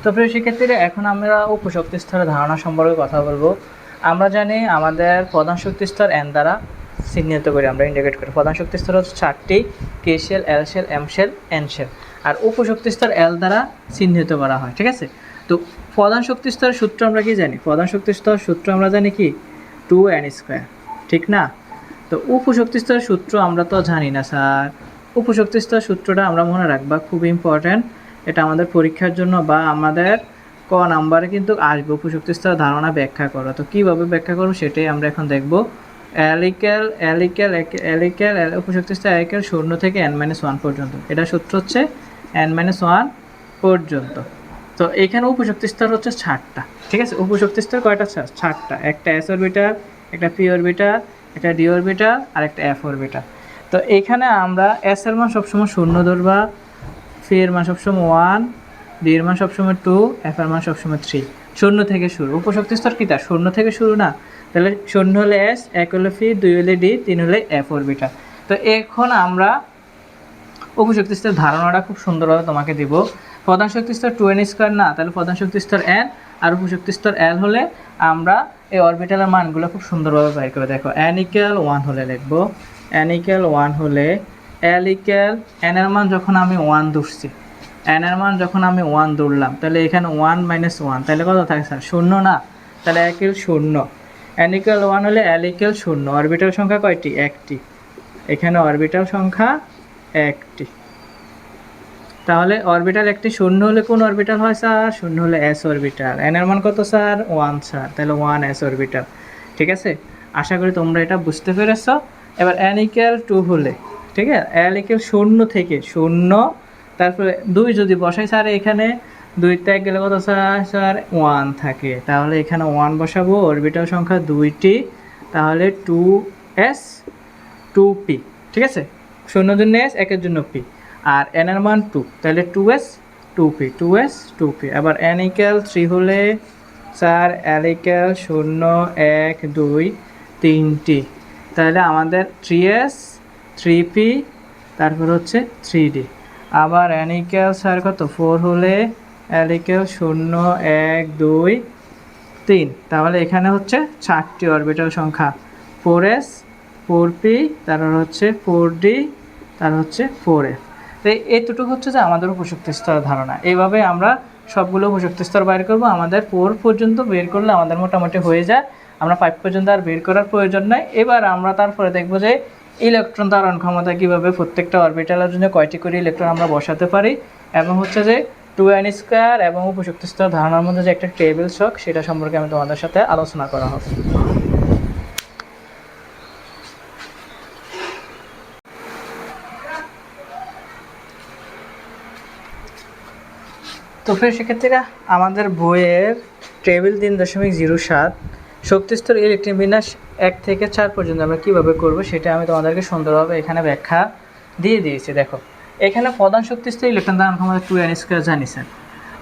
তো প্রিয় শিক্ষার্থীরা, এখন আমরা উপশক্তি স্তরের ধারণা সম্পর্কে কথা বলবো। আমরা জানি আমাদের প্রধান শক্তি স্তর এন দ্বারা চিহ্নিত করি, আমরা ইন্ডিকেট করি। প্রধান শক্তি স্তর হচ্ছে 4টি, K shell, L shell, M shell, N shell. আর উপশক্তি স্তর এল দ্বারা চিহ্নিত করা হয়, ঠিক আছে। তো প্রধান শক্তি স্তরের সূত্র আমরা কি জানি, প্রধান শক্তি স্তর সূত্র আমরা জানি কি 2n², ঠিক না। তো উপশক্তি স্তরের সূত্র আমরা তো জানি না স্যার, উপশক্তি স্তরের সূত্রটা আমরা মনে রাখবা, খুব ইম্পর্ট্যান্ট। এটা আমাদের পরীক্ষার জন্য বা আমাদের ক নাম্বারে কিন্তু আসবে, উপশক্তি স্তরের ধারণা ব্যাখ্যা করো। তো কীভাবে ব্যাখ্যা করো সেটাই আমরা এখন দেখব। অ্যালিকেল উপশক্তি স্তর অ্যালিকেল 0 থেকে n-1 পর্যন্ত, এটা সূত্র হচ্ছে n-1 পর্যন্ত। তো এখানে উপশক্তি স্তর হচ্ছে 6টা, ঠিক আছে। উপশক্তি স্তর কয়টা? 6টা, একটা s অরবিটাল, একটা p অরবিটাল, একটা d অরবিটাল আর একটা f অরবিটাল। তো এখানে আমরা s এর মান সবসময় 0 ধরবা, p এর মান সবসময় 1, d এর মান সবসময় 2, f এর মান সবসময় 3। 0 থেকে শুরু, উপশক্তি স্তর কি তার 0 থেকে শুরু না? তাহলে 0 হলে s, 1 হলে p, 2 হলে d, 3 হলে f অরবিটাল। তো এখন আমরা উপশক্তি স্তরের ধারণাটা খুব সুন্দরভাবে তোমাকে দিব। প্রধান শক্তি স্তর 2n² না, তাহলে প্রধান শক্তি স্তর n, আর উপশক্তি স্তর l হলে আমরা এই অরবিটালের মানগুলো খুব সুন্দরভাবে বের করে দেখো। n=1 হলে লিখবো, n=1 হলে n এর মান যখন আমি 1 ধরছি, n এর মান যখন আমি 1 ধরলাম, তাহলে এখানে 1 - 1, তাহলে কত থাকে স্যার? 0 না, তাহলে 0। n=1 হলে l=0। অরবিটাল সংখ্যা কয়টি? 1টি। এখানে অরবিটাল সংখ্যা 1টি। তাহলে অরবিটাল একটি 0 হলে কোন অরবিটাল হয় স্যার? 0 হলে s অরবিটাল। n এর মান কত স্যার? 1 স্যার, তাহলে 1s অরবিটাল, ঠিক আছে। আশা করি তোমরা এটা বুঝতে পেরেছো। এবার n ইকুয়াল 2 হলে, ঠিক আছে, l ইকুয়াল 0 থেকে 0, তারপরে 2 যদি বসাই স্যার এখানে 2 ত্যাগ গেলে কত স্যার 1 থাকে, তাহলে এখানে 1 বসাবো, অরবিটাল সংখ্যা 2টি, তাহলে 2s 2p, ঠিক আছে, 0 জন্য s, 1 এর জন্য p, আর n এর মান 2, তাহলে 2s 2p, 2s 2p। আবার n ইকুয়াল 3 হলে স্যার l ইকুয়াল 0 1 2 3টি, তাহলে আমাদের 3s 3p, তারপর হচ্ছে 3d। আবার n ইকুয়াল স্যার কত 4 হলে l ইকুয়াল 0 1 2 3, তাহলে এখানে হচ্ছে 4টি অরবিটাল সংখ্যা, 4s 4p, তারপর হচ্ছে 4d, তারপর হচ্ছে 4f। তো এইটুকু হচ্ছে যে আমাদের উপশক্তি স্তর ধারণা। এইভাবে আমরা সবগুলো উপশক্তি স্তর বের করবো। আমাদের 4 পর্যন্ত বের করলে আমাদের মোটামুটি হয়ে যায়, আমরা 5 পর্যন্ত আর বের করার প্রয়োজন নাই। এবার আমরা তারপরে দেখবো যে ইলেকট্রন ধারণ ক্ষমতা কীভাবে প্রত্যেকটা অরবিটালের জন্য কয়টি করে ইলেকট্রন আমরা বসাতে পারি, এবং হচ্ছে যে 2n² এবং উপশক্তি স্তর ধারণার মধ্যে যে একটা টেবিল ছক, সেটা সম্পর্কে আমি তোমাদের সাথে আলোচনা করা হবে। তো ফের সেক্ষেত্রে আমাদের বইয়ের টেবিল 3.07 শক্তিস্তর ইলেকট্রন বিন্যাস 1 থেকে 4 পর্যন্ত আমরা কীভাবে করব সেটা আমি তোমাদেরকে সুন্দরভাবে এখানে ব্যাখ্যা দিয়ে দিয়েছি। দেখো, এখানে প্রধান শক্তিস্তর ইলেকট্রন ধারণ ক্ষমতা 2n² জানি স্যার,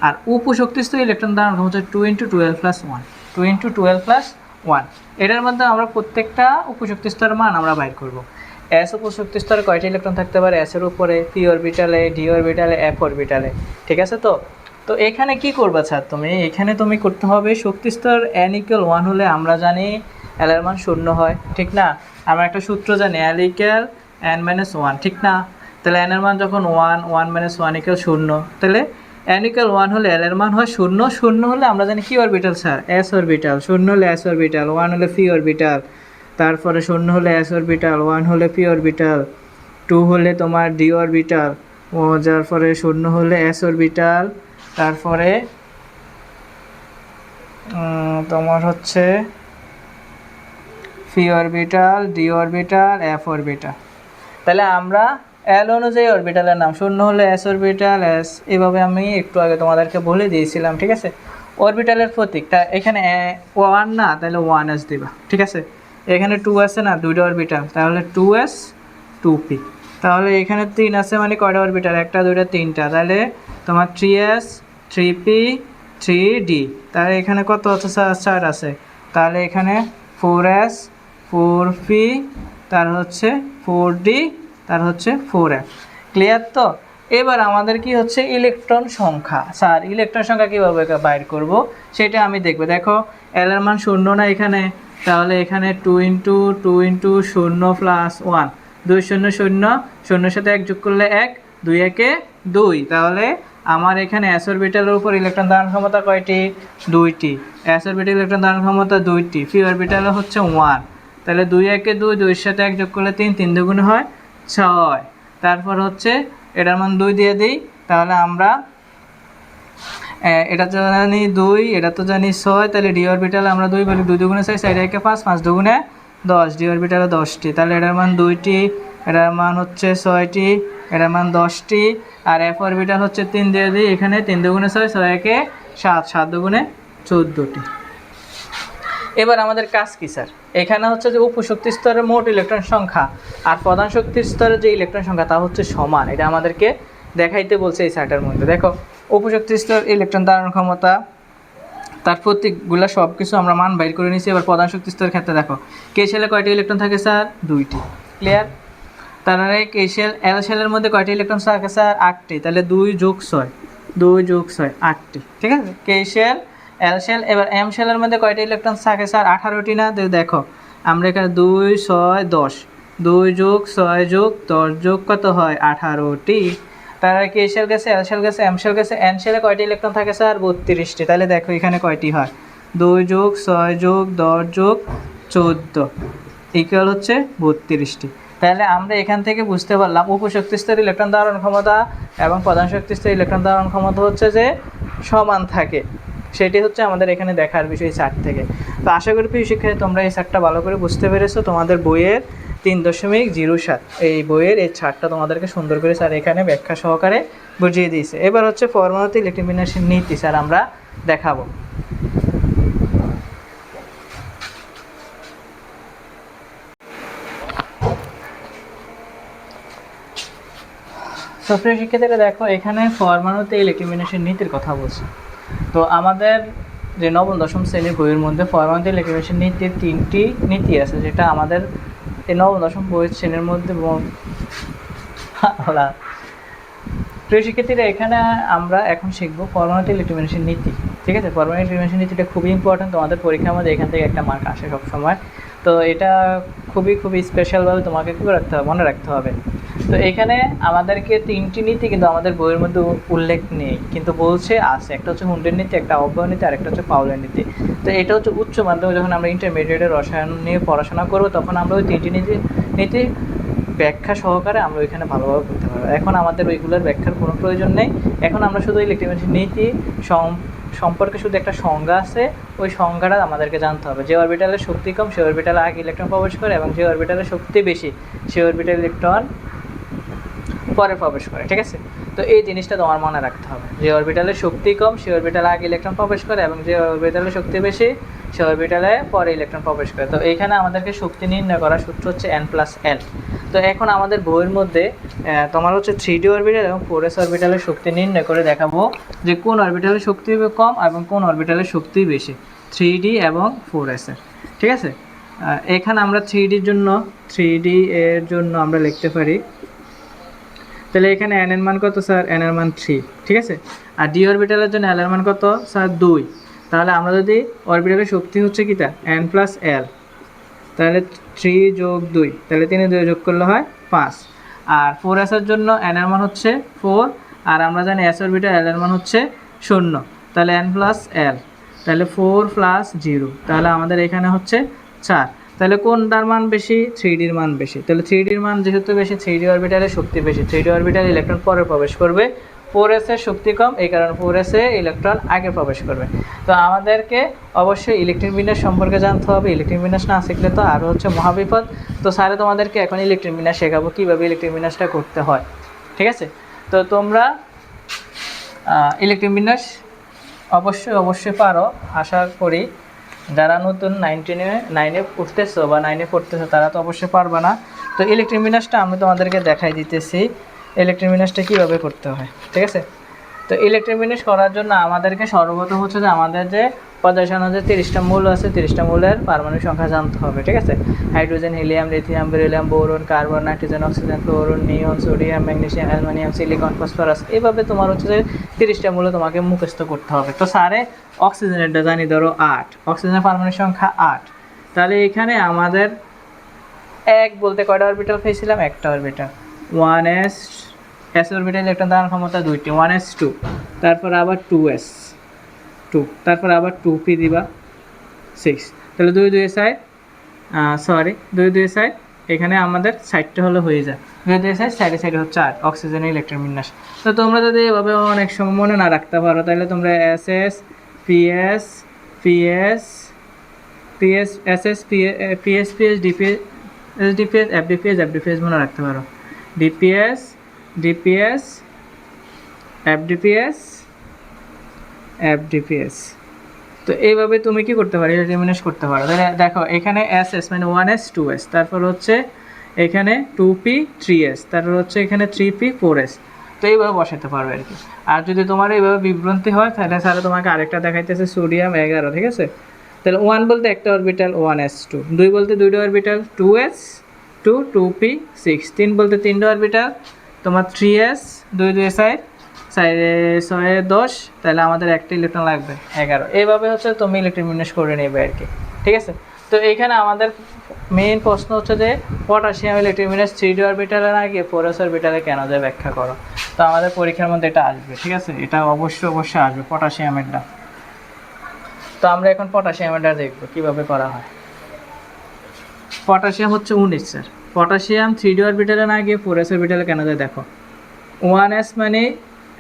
আর উপশক্তিস্তর ইলেকট্রন ধারণ ক্ষমতা 2 × 12 + 1, 2 × 12 + 1। এটার মধ্যে আমরা প্রত্যেকটা উপশক্তিস্তরের মান আমরা বাইর করব। s উপশক্তিস্তরে কয়টি ইলেকট্রন থাকতে পারে, s এর উপরে, p অরবিটালে, d অরবিটালে, f অরবিটালে, ঠিক আছে। তো এখানে কি করবা স্যার, এখানে তুমি করতে হবে শক্তিস্তর n = 1 হলে আমরা জানি l এর মান 0 হয়, ঠিক না। আমরা একটা সূত্র জানি l = n - 1, ঠিক না। তাহলে n এর মান যখন 1, 1 - 1 = 0, তাহলে n = 1 হলে l এর মান হয় 0, 0 হলে আমরা জানি কি অরবিটাল স্যার, s অরবিটাল, 0 হলে s অরবিটাল, 1 হলে p অরবিটাল, তারপরে 0 হলে s অরবিটাল, 1 হলে p অরবিটাল, 2 হলে তোমার d অরবিটাল, ও যার পরে 0 হলে s অরবিটাল, তারপরে তোমার হচ্ছে p orbital, d orbital, f orbital. তাহলে আমরা l অনুযায়ী অরবিটালের নাম, 0 হলে s অরবিটাল, s, এভাবে আমি একটু আগে তোমাদেরকে বলে দিয়েছিলাম, ঠিক আছে। অরবিটালের প্রতীকটা এখানে 1 না, তাহলে 1s দিবা, ঠিক আছে। এখানে 2 আছে না, 2টা অরবিটাল, তাহলে 2s 2p। তাহলে এখানে 3 আছে, মানে কয়টা অরবিটাল, 1টা 2টা 3টা, তাহলে তোমার 3s 3p 3d। তাহলে এখানে কত আছে স্যার, 4 আছে, তাহলে এখানে 4s 4p, তার হচ্ছে 4d, তার হচ্ছে 4f। ক্লিয়ার তো। এবার আমাদের কি হচ্ছে ইলেকট্রন সংখ্যা। স্যার ইলেকট্রন সংখ্যা কীভাবে বাইর করব সেটা আমি দেখবো। দেখো, l এর মান 0 না এখানে, তাহলে এখানে 2 × 2 × 0 + 1, 2 0 0, 0-এর সাথে 1 যোগ করলে 1, 2 1 2, তাহলে আমার এখানে s অরবিটালের উপর ইলেকট্রন ধারণ ক্ষমতা কয়টি, 2টি। s অরবিটাল ইলেকট্রন ধারণ ক্ষমতা 2টি, p অরবিটালে হচ্ছে 1, তাহলে 2 1 2, 2-এর সাথে 1 যোগ করলে 3, 3 2 হয় 6, তারপর হচ্ছে এটার মান 2 দিয়ে দিই, তাহলে আমরা এটা তো জানি 2, এটা তো জানি 6, তাহলে d অরবিটালে আমরা 2 বলি, 2 2 6, 4 1 5, 5 2 10, d অরবিটালে 10টি, তাহলে এটার মান 2টি, এটার মান হচ্ছে 6টি, এটার মান 10টি, আর f অরবিটাল হচ্ছে 3 দিয়ে দিই, এখানে 3 2 6, 6 1 7, 7 2 14টি। এবার আমাদের কাজ কি স্যার, এখানে হচ্ছে যে উপশক্তি স্তরের মোট ইলেকট্রন সংখ্যা আর প্রধান শক্তি স্তরের যে ইলেকট্রন সংখ্যা তা হচ্ছে সমান, এটা আমাদেরকে দেখাইতে বলছে এই চার্টের মধ্যে। দেখো, উপশক্তি স্তর ইলেকট্রন ধারণ ক্ষমতা, তার প্রত্যেকগুলো সব কিছু আমরা মান বাইর করে নিয়েছি। এবার প্রধান শক্তি স্তরের ক্ষেত্রে দেখো, কে শেলে কয়টি ইলেকট্রন থাকে স্যার, 2টি। ক্লিয়ার। তাহলে কে শেল, এল শেলের মধ্যে কয়টি ইলেকট্রন থাকে স্যার, 8টি, তাহলে 2 যোগ 6, 2 যোগ 6 8টি, ঠিক আছে। কে শেল, এল শেল। এবার এম শেলের মধ্যে কয়টি ইলেকট্রন থাকে স্যার, 18টি না। দেখো আমরা এখানে 2 6 10, 2 যোগ 6 যোগ 10 যোগ কত হয়, 18টি। তারপরে কে শেল গেছে, এল শেল গেছে, এম শেল গেছে, এন শেলে কয়টি ইলেকট্রন থাকে স্যার, 32টি। তাহলে দেখো এখানে কয়টি হয়, 2 যোগ 6 যোগ 10 যোগ 14 ইকুয়াল হচ্ছে 32টি। তাহলে আমরা এখান থেকে বুঝতে পারলাম উপশক্তি স্তরের ইলেকট্রন ধারণ ক্ষমতা এবং প্রধান শক্তি স্তরের ইলেকট্রন ধারণ ক্ষমতা হচ্ছে যে সমান থাকে, সেটি হচ্ছে আমাদের এখানে দেখার বিষয় চার্ট থেকে। তো আশা করি প্রিয় শিক্ষার্থী তোমরা এই চার্টটা ভালো করে বুঝতে পেরেছো। তোমাদের বইয়ের 3.07। এই বইয়ের এই ছাড়টা তোমাদেরকে সুন্দর করে স্যার এখানে ব্যাখ্যা সহকারে বুঝিয়ে দিয়েছে। এবার হচ্ছে পরমাণুতে ইলেকট্রন বিন্যাসের নীতি স্যার আমরা দেখাবো। প্রিয় শিক্ষার্থীরা দেখো, এখানে পরমাণুতে ইলেকট্রন বিন্যাসের নীতির কথা বলছি। তো আমাদের যে নবম দশম শ্রেণীর বইয়ের মধ্যে পরমাণুতে ইলেকট্রন বিন্যাসের নীতির 3টি নীতি আছে, যেটা আমাদের এই নবম দশম বইয়ের শ্রেণীর মধ্যে প্রিয় শিক্ষার্থীরা, এখানে আমরা এখন শিখবো পরমাণুতে ইলেকট্রন বিন্যাসের নীতি। ঠিক আছে, পরমাণু ইলেকট্রন বিন্যাসের নীতিটা খুবই ইম্পর্টেন্ট, তোমাদের পরীক্ষার মধ্যে এখান থেকে একটা মার্ক আসে সবসময়। তো এটা খুবই স্পেশালভাবে তোমাকে কী রাখতে হবে, মনে রাখতে হবে। তো এখানে আমাদেরকে 3টি নীতি কিন্তু আমাদের বইয়ের মধ্যে উল্লেখ নেই, কিন্তু বলছে আছে। একটা হচ্ছে হুন্ডের নীতি, একটা অব্যয় নীতি, আর একটা হচ্ছে পাউলের নীতি। তো এটা হচ্ছে উচ্চ মাধ্যমিক যখন আমরা ইন্টারমিডিয়েটের রসায়ন নিয়ে পড়াশোনা করবো, তখন আমরা ওই 3টি নীতি ব্যাখ্যা সহকারে আমরা ওইখানে ভালোভাবে করতে পারবো। এখন আমাদের ওইগুলোর ব্যাখ্যার কোনো প্রয়োজন নেই। এখন আমরা শুধু ইলেকট্রন বিন্যাসের নীতি সম্পর্কে শুধু একটা সংজ্ঞা আছে, ওই সংজ্ঞাটা আমাদেরকে জানতে হবে। যে অরবিটালের শক্তি কম সে অরবিটালে আগে ইলেকট্রন প্রবেশ করে, এবং যে অরবিটালের শক্তি বেশি সে অরবিটালে ইলেকট্রন পরে প্রবেশ করে। ঠিক আছে, তো এই জিনিসটা তোমার মনে রাখতে হবে। যে অরবিটালের শক্তি কম সে অরবিটালে আগে ইলেকট্রন প্রবেশ করে, এবং যে অরবিটালের শক্তি বেশি সে অরবিটালে পরে ইলেকট্রন প্রবেশ করে। তো এইখানে আমাদেরকে শক্তি নির্ণয় করার সূত্র হচ্ছে n+l। তো এখন আমাদের বইয়ের মধ্যে তোমার হচ্ছে 3d অরবিটাল এবং 4s অরবিটালের শক্তি নির্ণয় করে দেখাবো যে কোন অরবিটালের শক্তি কম এবং কোন অরবিটালের শক্তি বেশি, 3d এবং 4s এর। ঠিক আছে, এখানে আমরা 3d এর জন্য আমরা লিখতে পারি, তাহলে এখানে n এর মান কত স্যার? n এর মান 3। ঠিক আছে, আর d অরবিটালের জন্য l এর মান কত স্যার? 2। তাহলে আমরা যদি অরবিটালের শক্তি হচ্ছে কিটা n+l, তাহলে 3 যোগ 2, তাহলে 3 2 যোগ করলে হয় 5। আর 4s এর জন্য n এর মান হচ্ছে 4, আর আমরা জানি s অরবিটাল l এর মান হচ্ছে 0, তাহলে n+l, তাহলে 4 + 0, তাহলে আমাদের এখানে হচ্ছে 4। তাহলে কোনটার মান বেশি? 3d এর মান বেশি। তাহলে 3d এর মান যেহেতু বেশি, 3d অরবিটালের শক্তি বেশি, 3d অরবিটালে ইলেকট্রন পরে প্রবেশ করবে। 4s এর শক্তি কম, এই কারণে 4s এ ইলেকট্রন আগে প্রবেশ করবে। তো আমাদেরকে অবশ্যই ইলেকট্রন বিন্যাস সম্পর্কে জানতে হবে। ইলেকট্রন বিন্যাস না শিখলে তো আরও হচ্ছে মহাবিপদ। তো স্যারে তোমাদেরকে এখন ইলেকট্রন বিন্যাস শেখাবো, কীভাবে ইলেকট্রন বিন্যাসটা করতে হয়। ঠিক আছে, তো তোমরা ইলেকট্রন বিন্যাস অবশ্যই পারো আশা করি। যারা নতুন 9-এ পড়তেছো বা 9-এ পড়তেছো তারা তো অবশ্যই পারবে না। তো ইলেকট্রন বিন্যাসটা আমি তোমাদেরকে দেখাই দিতেছি ইলেকট্রন বিন্যাসটা কীভাবে করতে হয়। ঠিক আছে, তো ইলেকট্রন বিন্যাস করার জন্য আমাদেরকে সর্বপ্রথম হচ্ছে যে আমাদের যে পর্যায় সারণীতে 30টা মৌল আছে, 30টা মৌলের পারমাণবিক সংখ্যা জানতে হবে। ঠিক আছে, hydrogen, helium, lithium, beryllium, boron, carbon, nitrogen, oxygen, fluorine, neon, sodium, magnesium, aluminium, silicon, phosphorus. এইভাবে তোমার হচ্ছে যে 30টা মৌল তোমাকে মুখস্থ করতে হবে। তো স্যারে অক্সিজেনেরটা জানি ধরো 8, অক্সিজেনের পারমাণবিক সংখ্যা 8। তাহলে এখানে আমাদের এক বলতে কয়টা অরবিটাল পেয়েছিলাম? একটা অরবিটাল। 1s অরবিটাল ইলেকট্রন ধারণ ক্ষমতা 2টি, 1s2, তারপর আবার 2s 2, তারপর আবার 2p দিবা 6। তাহলে 2 2 সাইড, দুই সাইড, এখানে আমাদের সাইডটা হলো হয়ে যায় 2 সাইডে হচ্ছে 8 অক্সিজেনের ইলেকট্রন বিন্যাস। তো তোমরা যদি এভাবে অনেক সময় মনে না রাখতে পারো, তাহলে তোমরা ss ps ps ps ss ps ps dps dps fdps fdps মনে রাখতে পারো, dps dps fdps fdps। তো এইভাবে তুমি কি করতে পারো? ইলেকট্রন বিন্যাস করতে পারো। তাহলে দেখো এখানে ss মানে 1s 2s, তারপর হচ্ছে এখানে 2p 3s, তারপর হচ্ছে এখানে 3p 4s। তো এইভাবে বসাতে পারবে আর কি। আর যদি তোমার এইভাবে বিভ্রান্তি হয়, তাহলে স্যার তোমাকে আরেকটা দেখাইতেছে সোডিয়াম 11। ঠিক আছে, তাহলে 1 বলতে একটা অরবিটাল 1s2, 2 বলতে 2টা অরবিটাল 2s2 2p 6, 3 বলতে 3টা অরবিটাল তোমার 3s 2 সাইড 6 10, তাহলে আমাদের একটা ইলেকট্রন লাগবে 11। এইভাবে হচ্ছে তুমি ইলেকট্রন বিন্যাস করে নেবে আর কি। ঠিক আছে, তো এইখানে আমাদের মেইন প্রশ্ন হচ্ছে যে পটাশিয়াম ইলেকট্রন বিন্যাস 3d অরবিটালে না গিয়ে 4s অরবিটালে কেন যায় ব্যাখ্যা করো। তো আমাদের পরীক্ষার মধ্যে এটা আসবে। ঠিক আছে, এটা অবশ্যই আসবে পটাশিয়ামেরটা। তো আমরা এখন পটাশিয়ামেরটা দেখবো কীভাবে করা হয়। পটাশিয়াম হচ্ছে 19 স্যার। পটাশিয়াম 3d অরবিটালে না গিয়ে 4s অরবিটালে কেন যায় দেখো। 1s মানে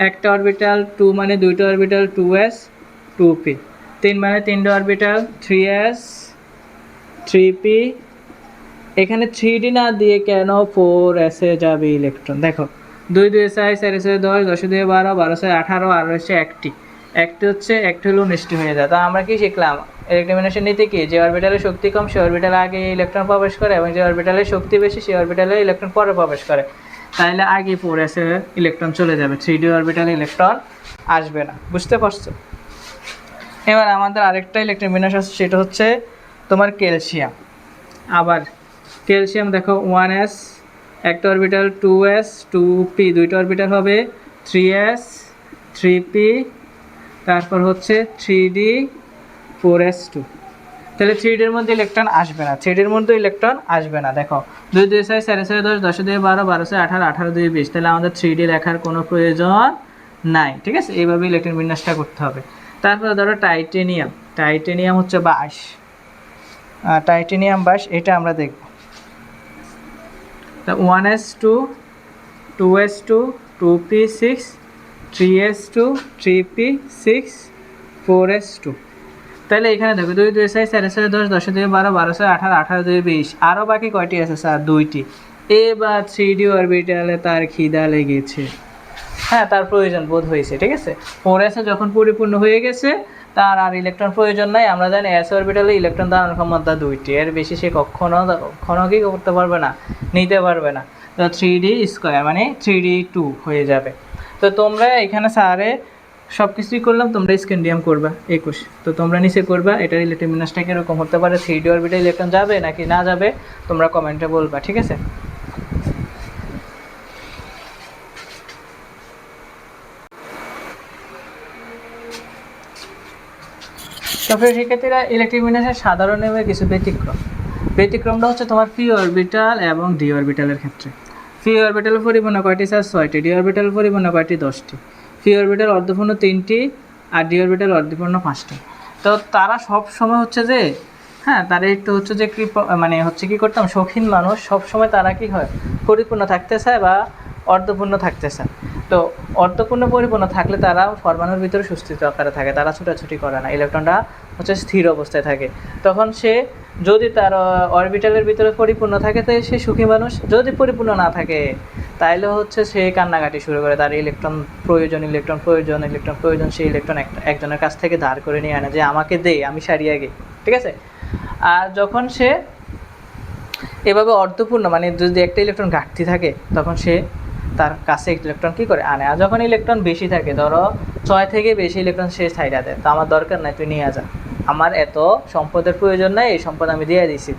একটা অরবিটাল, 2 মানে 2টা অরবিটাল 2s 2p, 3 মানে 3টা অরবিটাল 3s 3p এখানে 3D না দিয়ে কেন 4s এ যাবে ইলেকট্রন? দেখো 2 2 6 4 6 10 10 2 12 12 6 18 আর হচ্ছে একটি হচ্ছে একটি হলো 19টি হয়ে যায়। তো আমরা কি শিখলাম ইলেকট্রোমিনেশন নীতি কি, যে অরবিটালে শক্তি কম সে অরবিটালে আগে ইলেকট্রন প্রবেশ করে এবং যে অরবিটালে শক্তি বেশি সে অরবিটালে ইলেকট্রন পরে প্রবেশ করে। তাহলে আগে 4s এ ইলেকট্রন চলে যাবে, 3D অরবিটালে ইলেকট্রন আসবে না। বুঝতে পারছো? এবার আমাদের আরেকটা ইলেকট্রোমিনেশন আছে, সেটা হচ্ছে তোমার ক্যালসিয়াম। আবার ক্যালসিয়াম দেখো 1s একটা অরবিটাল, 2s 2p দুইটা অরবিটাল হবে, 3s 3p, তারপর হচ্ছে 3d 4s2। তাহলে 3D এর মধ্যে ইলেকট্রন আসবে না, 3D এর মধ্যে ইলেকট্রন আসবে না। দেখো 2 2 6 4 6 10 10 2 12 12 6 18 18 2 20, তাহলে আমাদের 3D লেখার কোনো প্রয়োজন নাই। ঠিক আছে, এইভাবে ইলেকট্রন বিন্যাসটা করতে হবে। তারপরে ধরো টাইটেনিয়াম, টাইটেনিয়াম হচ্ছে 22, টাইটেনিয়াম 22 এটা আমরা দেখব। 1s2 2s2 2p6 3s2 3p6 4s2। তাহলে এখানে দেখো 2 2 6 4 6 10 10 2 12 12 6 18 18 2 20, আরও বাকি কয়টি আছে স্যার? 2টি। এবার 3D অরবিটালে তার খিদা লেগেছে, হ্যাঁ তার প্রয়োজন বোধ হয়েছে। ঠিক আছে, 4s যখন পরিপূর্ণ হয়ে গেছে তার আর ইলেকট্রন প্রয়োজন নাই। আমরা জানি s অরবিটালে ইলেকট্রন ধারণ ক্ষমতা 2টি, এর বেশি সে কখনো কি করতে পারবে না, নিতে পারবে না। তো 3D স্কোয়ার মানে 3D2 হয়ে যাবে। তো তোমরা এখানে স্যারে সব কিছুই করলাম, তোমরা স্ক্যান্ডিয়াম করবা 21। তো তোমরা নিচে করবা এটার ইলেকট্রন বিন্যাসটা কীরকম হতে পারে, 3D অরবিটাল ইলেকট্রন যাবে নাকি না যাবে, তোমরা কমেন্টে বলবা। ঠিক আছে, তো প্রিয় শিক্ষার্থীরা, ইলেকট্রিক বিন্যাসের সাধারণ নিয়মের কিছু ব্যতিক্রমটা হচ্ছে তোমার পি অরবিটাল এবং ডি অরবিটালের ক্ষেত্রে। পি অরবিটালের পরিপূর্ণ কয়টি স্যার? 6টি। ডি অরবিটালের পরিপূর্ণ কয়টি? 10টি। পি অরবিটাল অর্ধপূর্ণ 3টি আর ডি অরবিটাল অর্ধপূর্ণ 5টি। তো তারা সব সময় হচ্ছে যে, হ্যাঁ তারা একটু হচ্ছে যে মানে হচ্ছে কি করতাম, শৌখিন মানুষ সব সময় তারা কি হয়, পরিপূর্ণ থাকতে চায় বা অর্ধপূর্ণ থাকতে চায়। তো অর্ধপূর্ণ পরিপূর্ণ থাকলে তারা পরমাণুর ভিতরে সুস্থিত আকারে থাকে, তারা ছোটাছুটি করে না, ইলেকট্রনটা হচ্ছে স্থির অবস্থায় থাকে। তখন সে যদি তার অরবিটালের ভিতরে পরিপূর্ণ থাকে তো সে সুখী মানুষ, যদি পরিপূর্ণ না থাকে তাহলে হচ্ছে সে কান্নাকাটি শুরু করে, তার ইলেকট্রন প্রয়োজন ইলেকট্রন প্রয়োজন ইলেকট্রন প্রয়োজন, সেই ইলেকট্রন একজনের কাছ থেকে ধার করে নিয়ে আনে যে আমাকে দে, আমি সারিয়ে গেই। ঠিক আছে, আর যখন সে এভাবে অর্ধপূর্ণ মানে যদি একটা ইলেকট্রন ঘাটতি থাকে তখন সে তার কাছে ইলেকট্রন কী করে আনে। আর যখন ইলেকট্রন বেশি থাকে, ধরো 6 থেকে বেশি ইলেকট্রন সে ছাইড়া দেয়, তো আমার দরকার নাই, তুই নিয়ে যা, আমার এত সম্পদের প্রয়োজন নাই, এই সম্পদ আমি দিয়ে দিছি।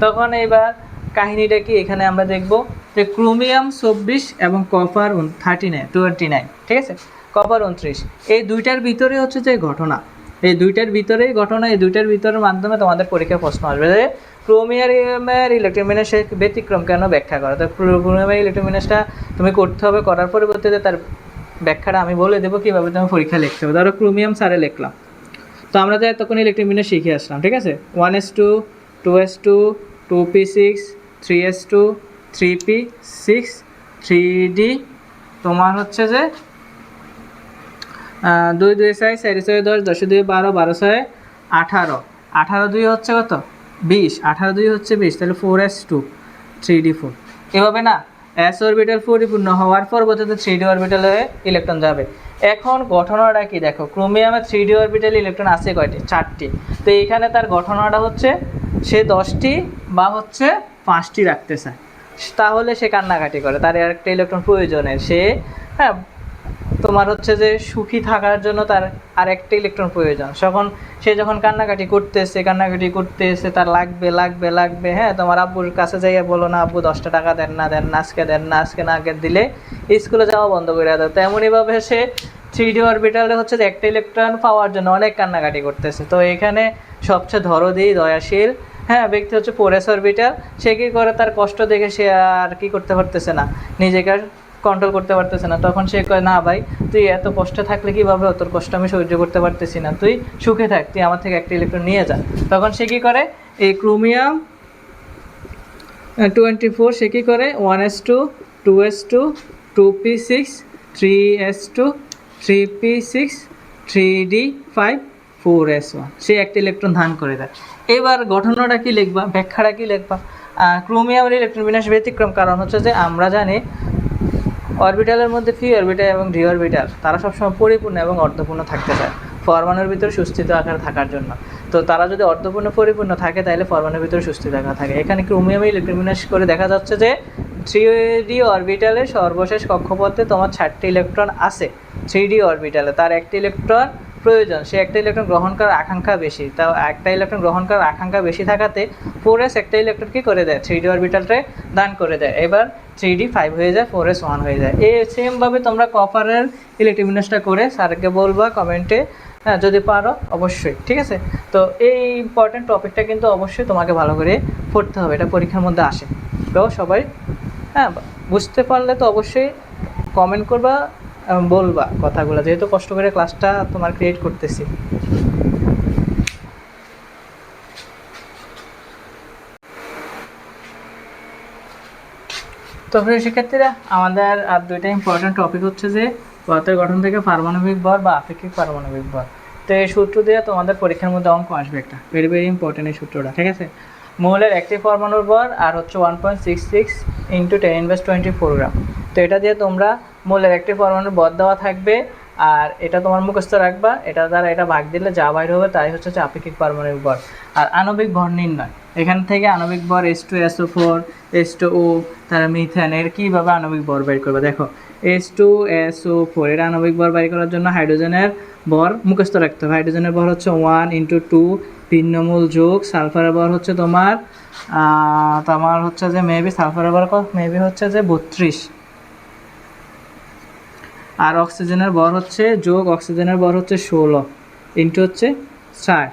তখন এবার কাহিনীটা কি এখানে আমরা দেখব যে ক্রোমিয়াম 24 এবং কপার 29, ঠিক আছে, কপার 29, এই দুইটার ভিতরে হচ্ছে যে ঘটনা, এই দুইটার ভিতরেই ঘটনা, এই দুইটার ভিতরের মাধ্যমে তোমাদের পরীক্ষায় প্রশ্ন আসবে যে ক্রোমিয়ামের ইলেকট্রন বিন্যাসের ব্যতিক্রম কেন ব্যাখ্যা করো। তো ক্রোমিয়ামের ইলেকট্রন বিন্যাসটা তুমি করতে হবে, করার পরিবর্তে তার ব্যাখ্যাটা আমি বলে দেবো কীভাবে তুমি পরীক্ষা লিখতে হবে। ধরো ক্রোমিয়াম সারে লিখলাম, তো আমরা যে তখন ইলেকট্রন বিন্যাস শিখে আসলাম। ঠিক আছে, 1s2 2s2 2p6 3s2 3p6 3d তোমার হচ্ছে যে 2 2 6 4 6 10 10 2 12 12 6 18 18 2 হচ্ছে কত? 20, 18 2 হচ্ছে 20, তাহলে 4s2 3d4। এভাবে না s অরবিটাল পরিপূর্ণ হওয়ার পর পরবর্তীতে 3d অরবিটালে ইলেকট্রন যাবে। এখন ঘটনাটা কি দেখো, ক্রোমিয়ামের 3d অরবিটালে ইলেকট্রন আছে কয়টি? 4টি। তো এইখানে তার ঘটনাটা হচ্ছে সে 10টি বা হচ্ছে 5টি রাখতে চায়, তাহলে সে কান্নাকাটি করে, তার একটা ইলেকট্রন প্রয়োজনের, সে হ্যাঁ তোমার হচ্ছে যে সুখী থাকার জন্য তার আর একটা ইলেকট্রন প্রয়োজন। সে যখন কান্নাকাটি করতেছে তার লাগবে লাগবে লাগবে, হ্যাঁ তোমার আব্বুর কাছে যাইয়া বলো না আব্বু 10টা টাকা দেন না আজকে দেন না, আজকে না আগে দিলে স্কুলে যাওয়া বন্ধ করে দেয়। তেমনইভাবে সে 3D অরবিটালে হচ্ছে যে একটা ইলেকট্রন পাওয়ার জন্য অনেক কান্নাকাটি করতেছে। তো এখানে সবচেয়ে দরদি দয়াশীল হ্যাঁ ব্যক্তি হচ্ছে 4s অরবিটাল। সে কী করে, তার কষ্ট দেখে সে আর কি করতে পারতেছে না, নিজেকে কন্ট্রোল করতে পারতেছে না। তখন সে কয় না ভাই তুই এত কষ্টে থাকলে কীভাবে, তোর কষ্ট আমি সহ্য করতে পারতেছি না, তুই সুখে থাক, তুই আমার থেকে একটা ইলেকট্রন নিয়ে যা। তখন সে কী করে, এই ক্রোমিয়াম 24 সে কী করে 1s2 2s2 2p6 3s2 3p6 3d5 4s1 সে একটা ইলেকট্রন ধারণ করে দেয়। এবার ঘটনাটা কি লিখবা, ব্যাখ্যাটা কি লিখবা, ক্রোমিয়ামের ইলেকট্রন বিন্যাস ব্যতিক্রম, কারণ হচ্ছে যে আমরা জানি অরবিটালের মধ্যে পি অরবিটাল এবং ডি অরবিটাল তারা সবসময় পরিপূর্ণ এবং অর্ধপূর্ণ থাকতে চায় পরমাণুর ভিতরে সুস্থিত আকার থাকার জন্য। তো তারা যদি অর্ধপূর্ণ পরিপূর্ণ থাকে তাহলে পরমাণুর ভিতরে সুস্থিত আকার থাকে। এখানে ক্রোমিয়ামে ইলেকট্রন বিন্যাস করে দেখা যাচ্ছে যে 3d অরবিটালের সর্বশেষ কক্ষপথে তোমার 4টি ইলেকট্রন আছে। 3d অরবিটালে তার একটি ইলেকট্রন প্রয়োজন, সে একটা ইলেকট্রন গ্রহণ করার আকাঙ্ক্ষা বেশি, তাও একটা ইলেকট্রন গ্রহণ করার আকাঙ্ক্ষা বেশি থাকাতে 4s একটা ইলেকট্রন কী করে দেয়, 3d অরবিটালটা দান করে দেয়। এবার 3d 5 হয়ে যায়, 4s 1 হয়ে যায়। এই সেমভাবে তোমরা কপারের ইলেকট্রন বিন্যাসটা করে স্যারকে বলবা কমেন্টে, হ্যাঁ যদি পারো অবশ্যই, ঠিক আছে। তো এই ইম্পর্টেন্ট টপিকটা কিন্তু অবশ্যই তোমাকে ভালো করে পড়তে হবে, এটা পরীক্ষার মধ্যে আসে। তো সবাই হ্যাঁ বুঝতে পারলে তো অবশ্যই কমেন্ট করবা, বলবা কথাগুলো, যেহেতু কষ্ট করে ক্লাসটা তোমার ক্রিয়েট করতেছি। তো প্রিয় শিক্ষার্থীরা, আমাদের আর দুইটা ইম্পর্টেন্ট টপিক হচ্ছে যে পদার্থের গঠন থেকে পারমাণবিক ভর বা আপেক্ষিক পারমাণবিক ভর। তো এই সূত্র দিয়ে তোমাদের পরীক্ষার মধ্যে অঙ্ক আসবে একটা, ভেরি ভেরি ইম্পর্টেন্ট এই সূত্রটা, ঠিক আছে। মৌলের একটি পরমাণুর ভর আর হচ্ছে 1.66 × 10⁻24 গ্রাম। তো এটা দিয়ে তোমরা মৌলের একটি পরমাণুর ভর দেওয়া থাকবে, আর এটা তোমার মুখস্থ রাখবা, এটা দ্বারা এটা ভাগ দিলে যা বাইর হবে তাই হচ্ছে আপেক্ষিক পারমাণবিক ভর। আর আণবিক ভর নির্ণয়, এখান থেকে আণবিক ভর H2SO4 H2O তারা মিথেন, এর কীভাবে আণবিক ভর বের করবে দেখো। H2SO4 এর আণবিক ভর বের করার জন্য হাইড্রোজেনের ভর মুখস্থ রাখতে হবে। হাইড্রোজেনের ভর হচ্ছে 1 × 2 ভিন্নমূল যোগ, সালফারের ভর হচ্ছে তোমার হচ্ছে যে মেবি সালফারের ভর মেবি হচ্ছে যে 32, আর অক্সিজেনের ভর হচ্ছে যোগ অক্সিজেনের ভর হচ্ছে 16 ইন্টু হচ্ছে 4,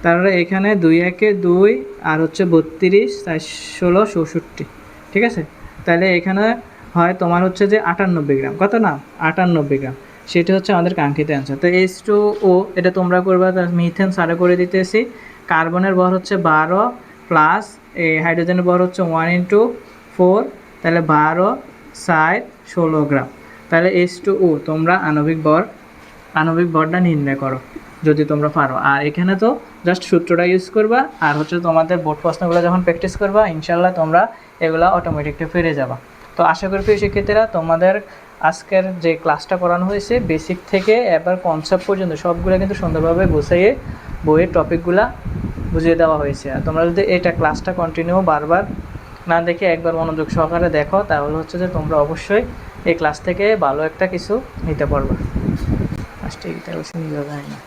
তারপরে এখানে 2 × 2 আর হচ্ছে 32, তাই 16 64, ঠিক আছে। তাহলে এখানে হয় তোমার হচ্ছে যে 98 গ্রাম, কত না 98 গ্রাম, সেটা হচ্ছে আমাদের কাঙ্ক্ষিত অ্যান্সার। তো H2O এটা তোমরা করবা, মিথেন সারে করে দিতেছি। কার্বনের ভর হচ্ছে 12 প্লাস এই হাইড্রোজেনের ভর হচ্ছে 1 × 4, তাহলে 12 4 16 গ্রাম। তাহলে H2O তোমরা আণবিক ভরটা নির্ণয় করো যদি তোমরা পারো। আর এখানে তো জাস্ট সূত্রটা ইউজ করবা, আর হচ্ছে তোমাদের বোর্ড প্রশ্নগুলো যখন প্র্যাকটিস করবা ইনশাল্লাহ তোমরা এগুলো অটোমেটিকলি ফিরে যাবা। তো আশা করি প্রিয় শিক্ষার্থীরা তোমাদের আজকের যে ক্লাসটা করানো হয়েছে বেসিক থেকে এবার কনসেপ্ট পর্যন্ত সবগুলো কিন্তু সুন্দরভাবে গুছিয়ে বইয়ের টপিকগুলো বুঝিয়ে দেওয়া হয়েছে। আর তোমরা যদি এটা ক্লাসটা কন্টিনিউ বারবার না দেখে একবার মনোযোগ সহকারে দেখো, তাহলে হচ্ছে যে তোমরা অবশ্যই এই ক্লাস থেকে ভালো একটা কিছু নিতে পারবে। ফার্স্টে এটা অবশ্যই নিতে যায় না।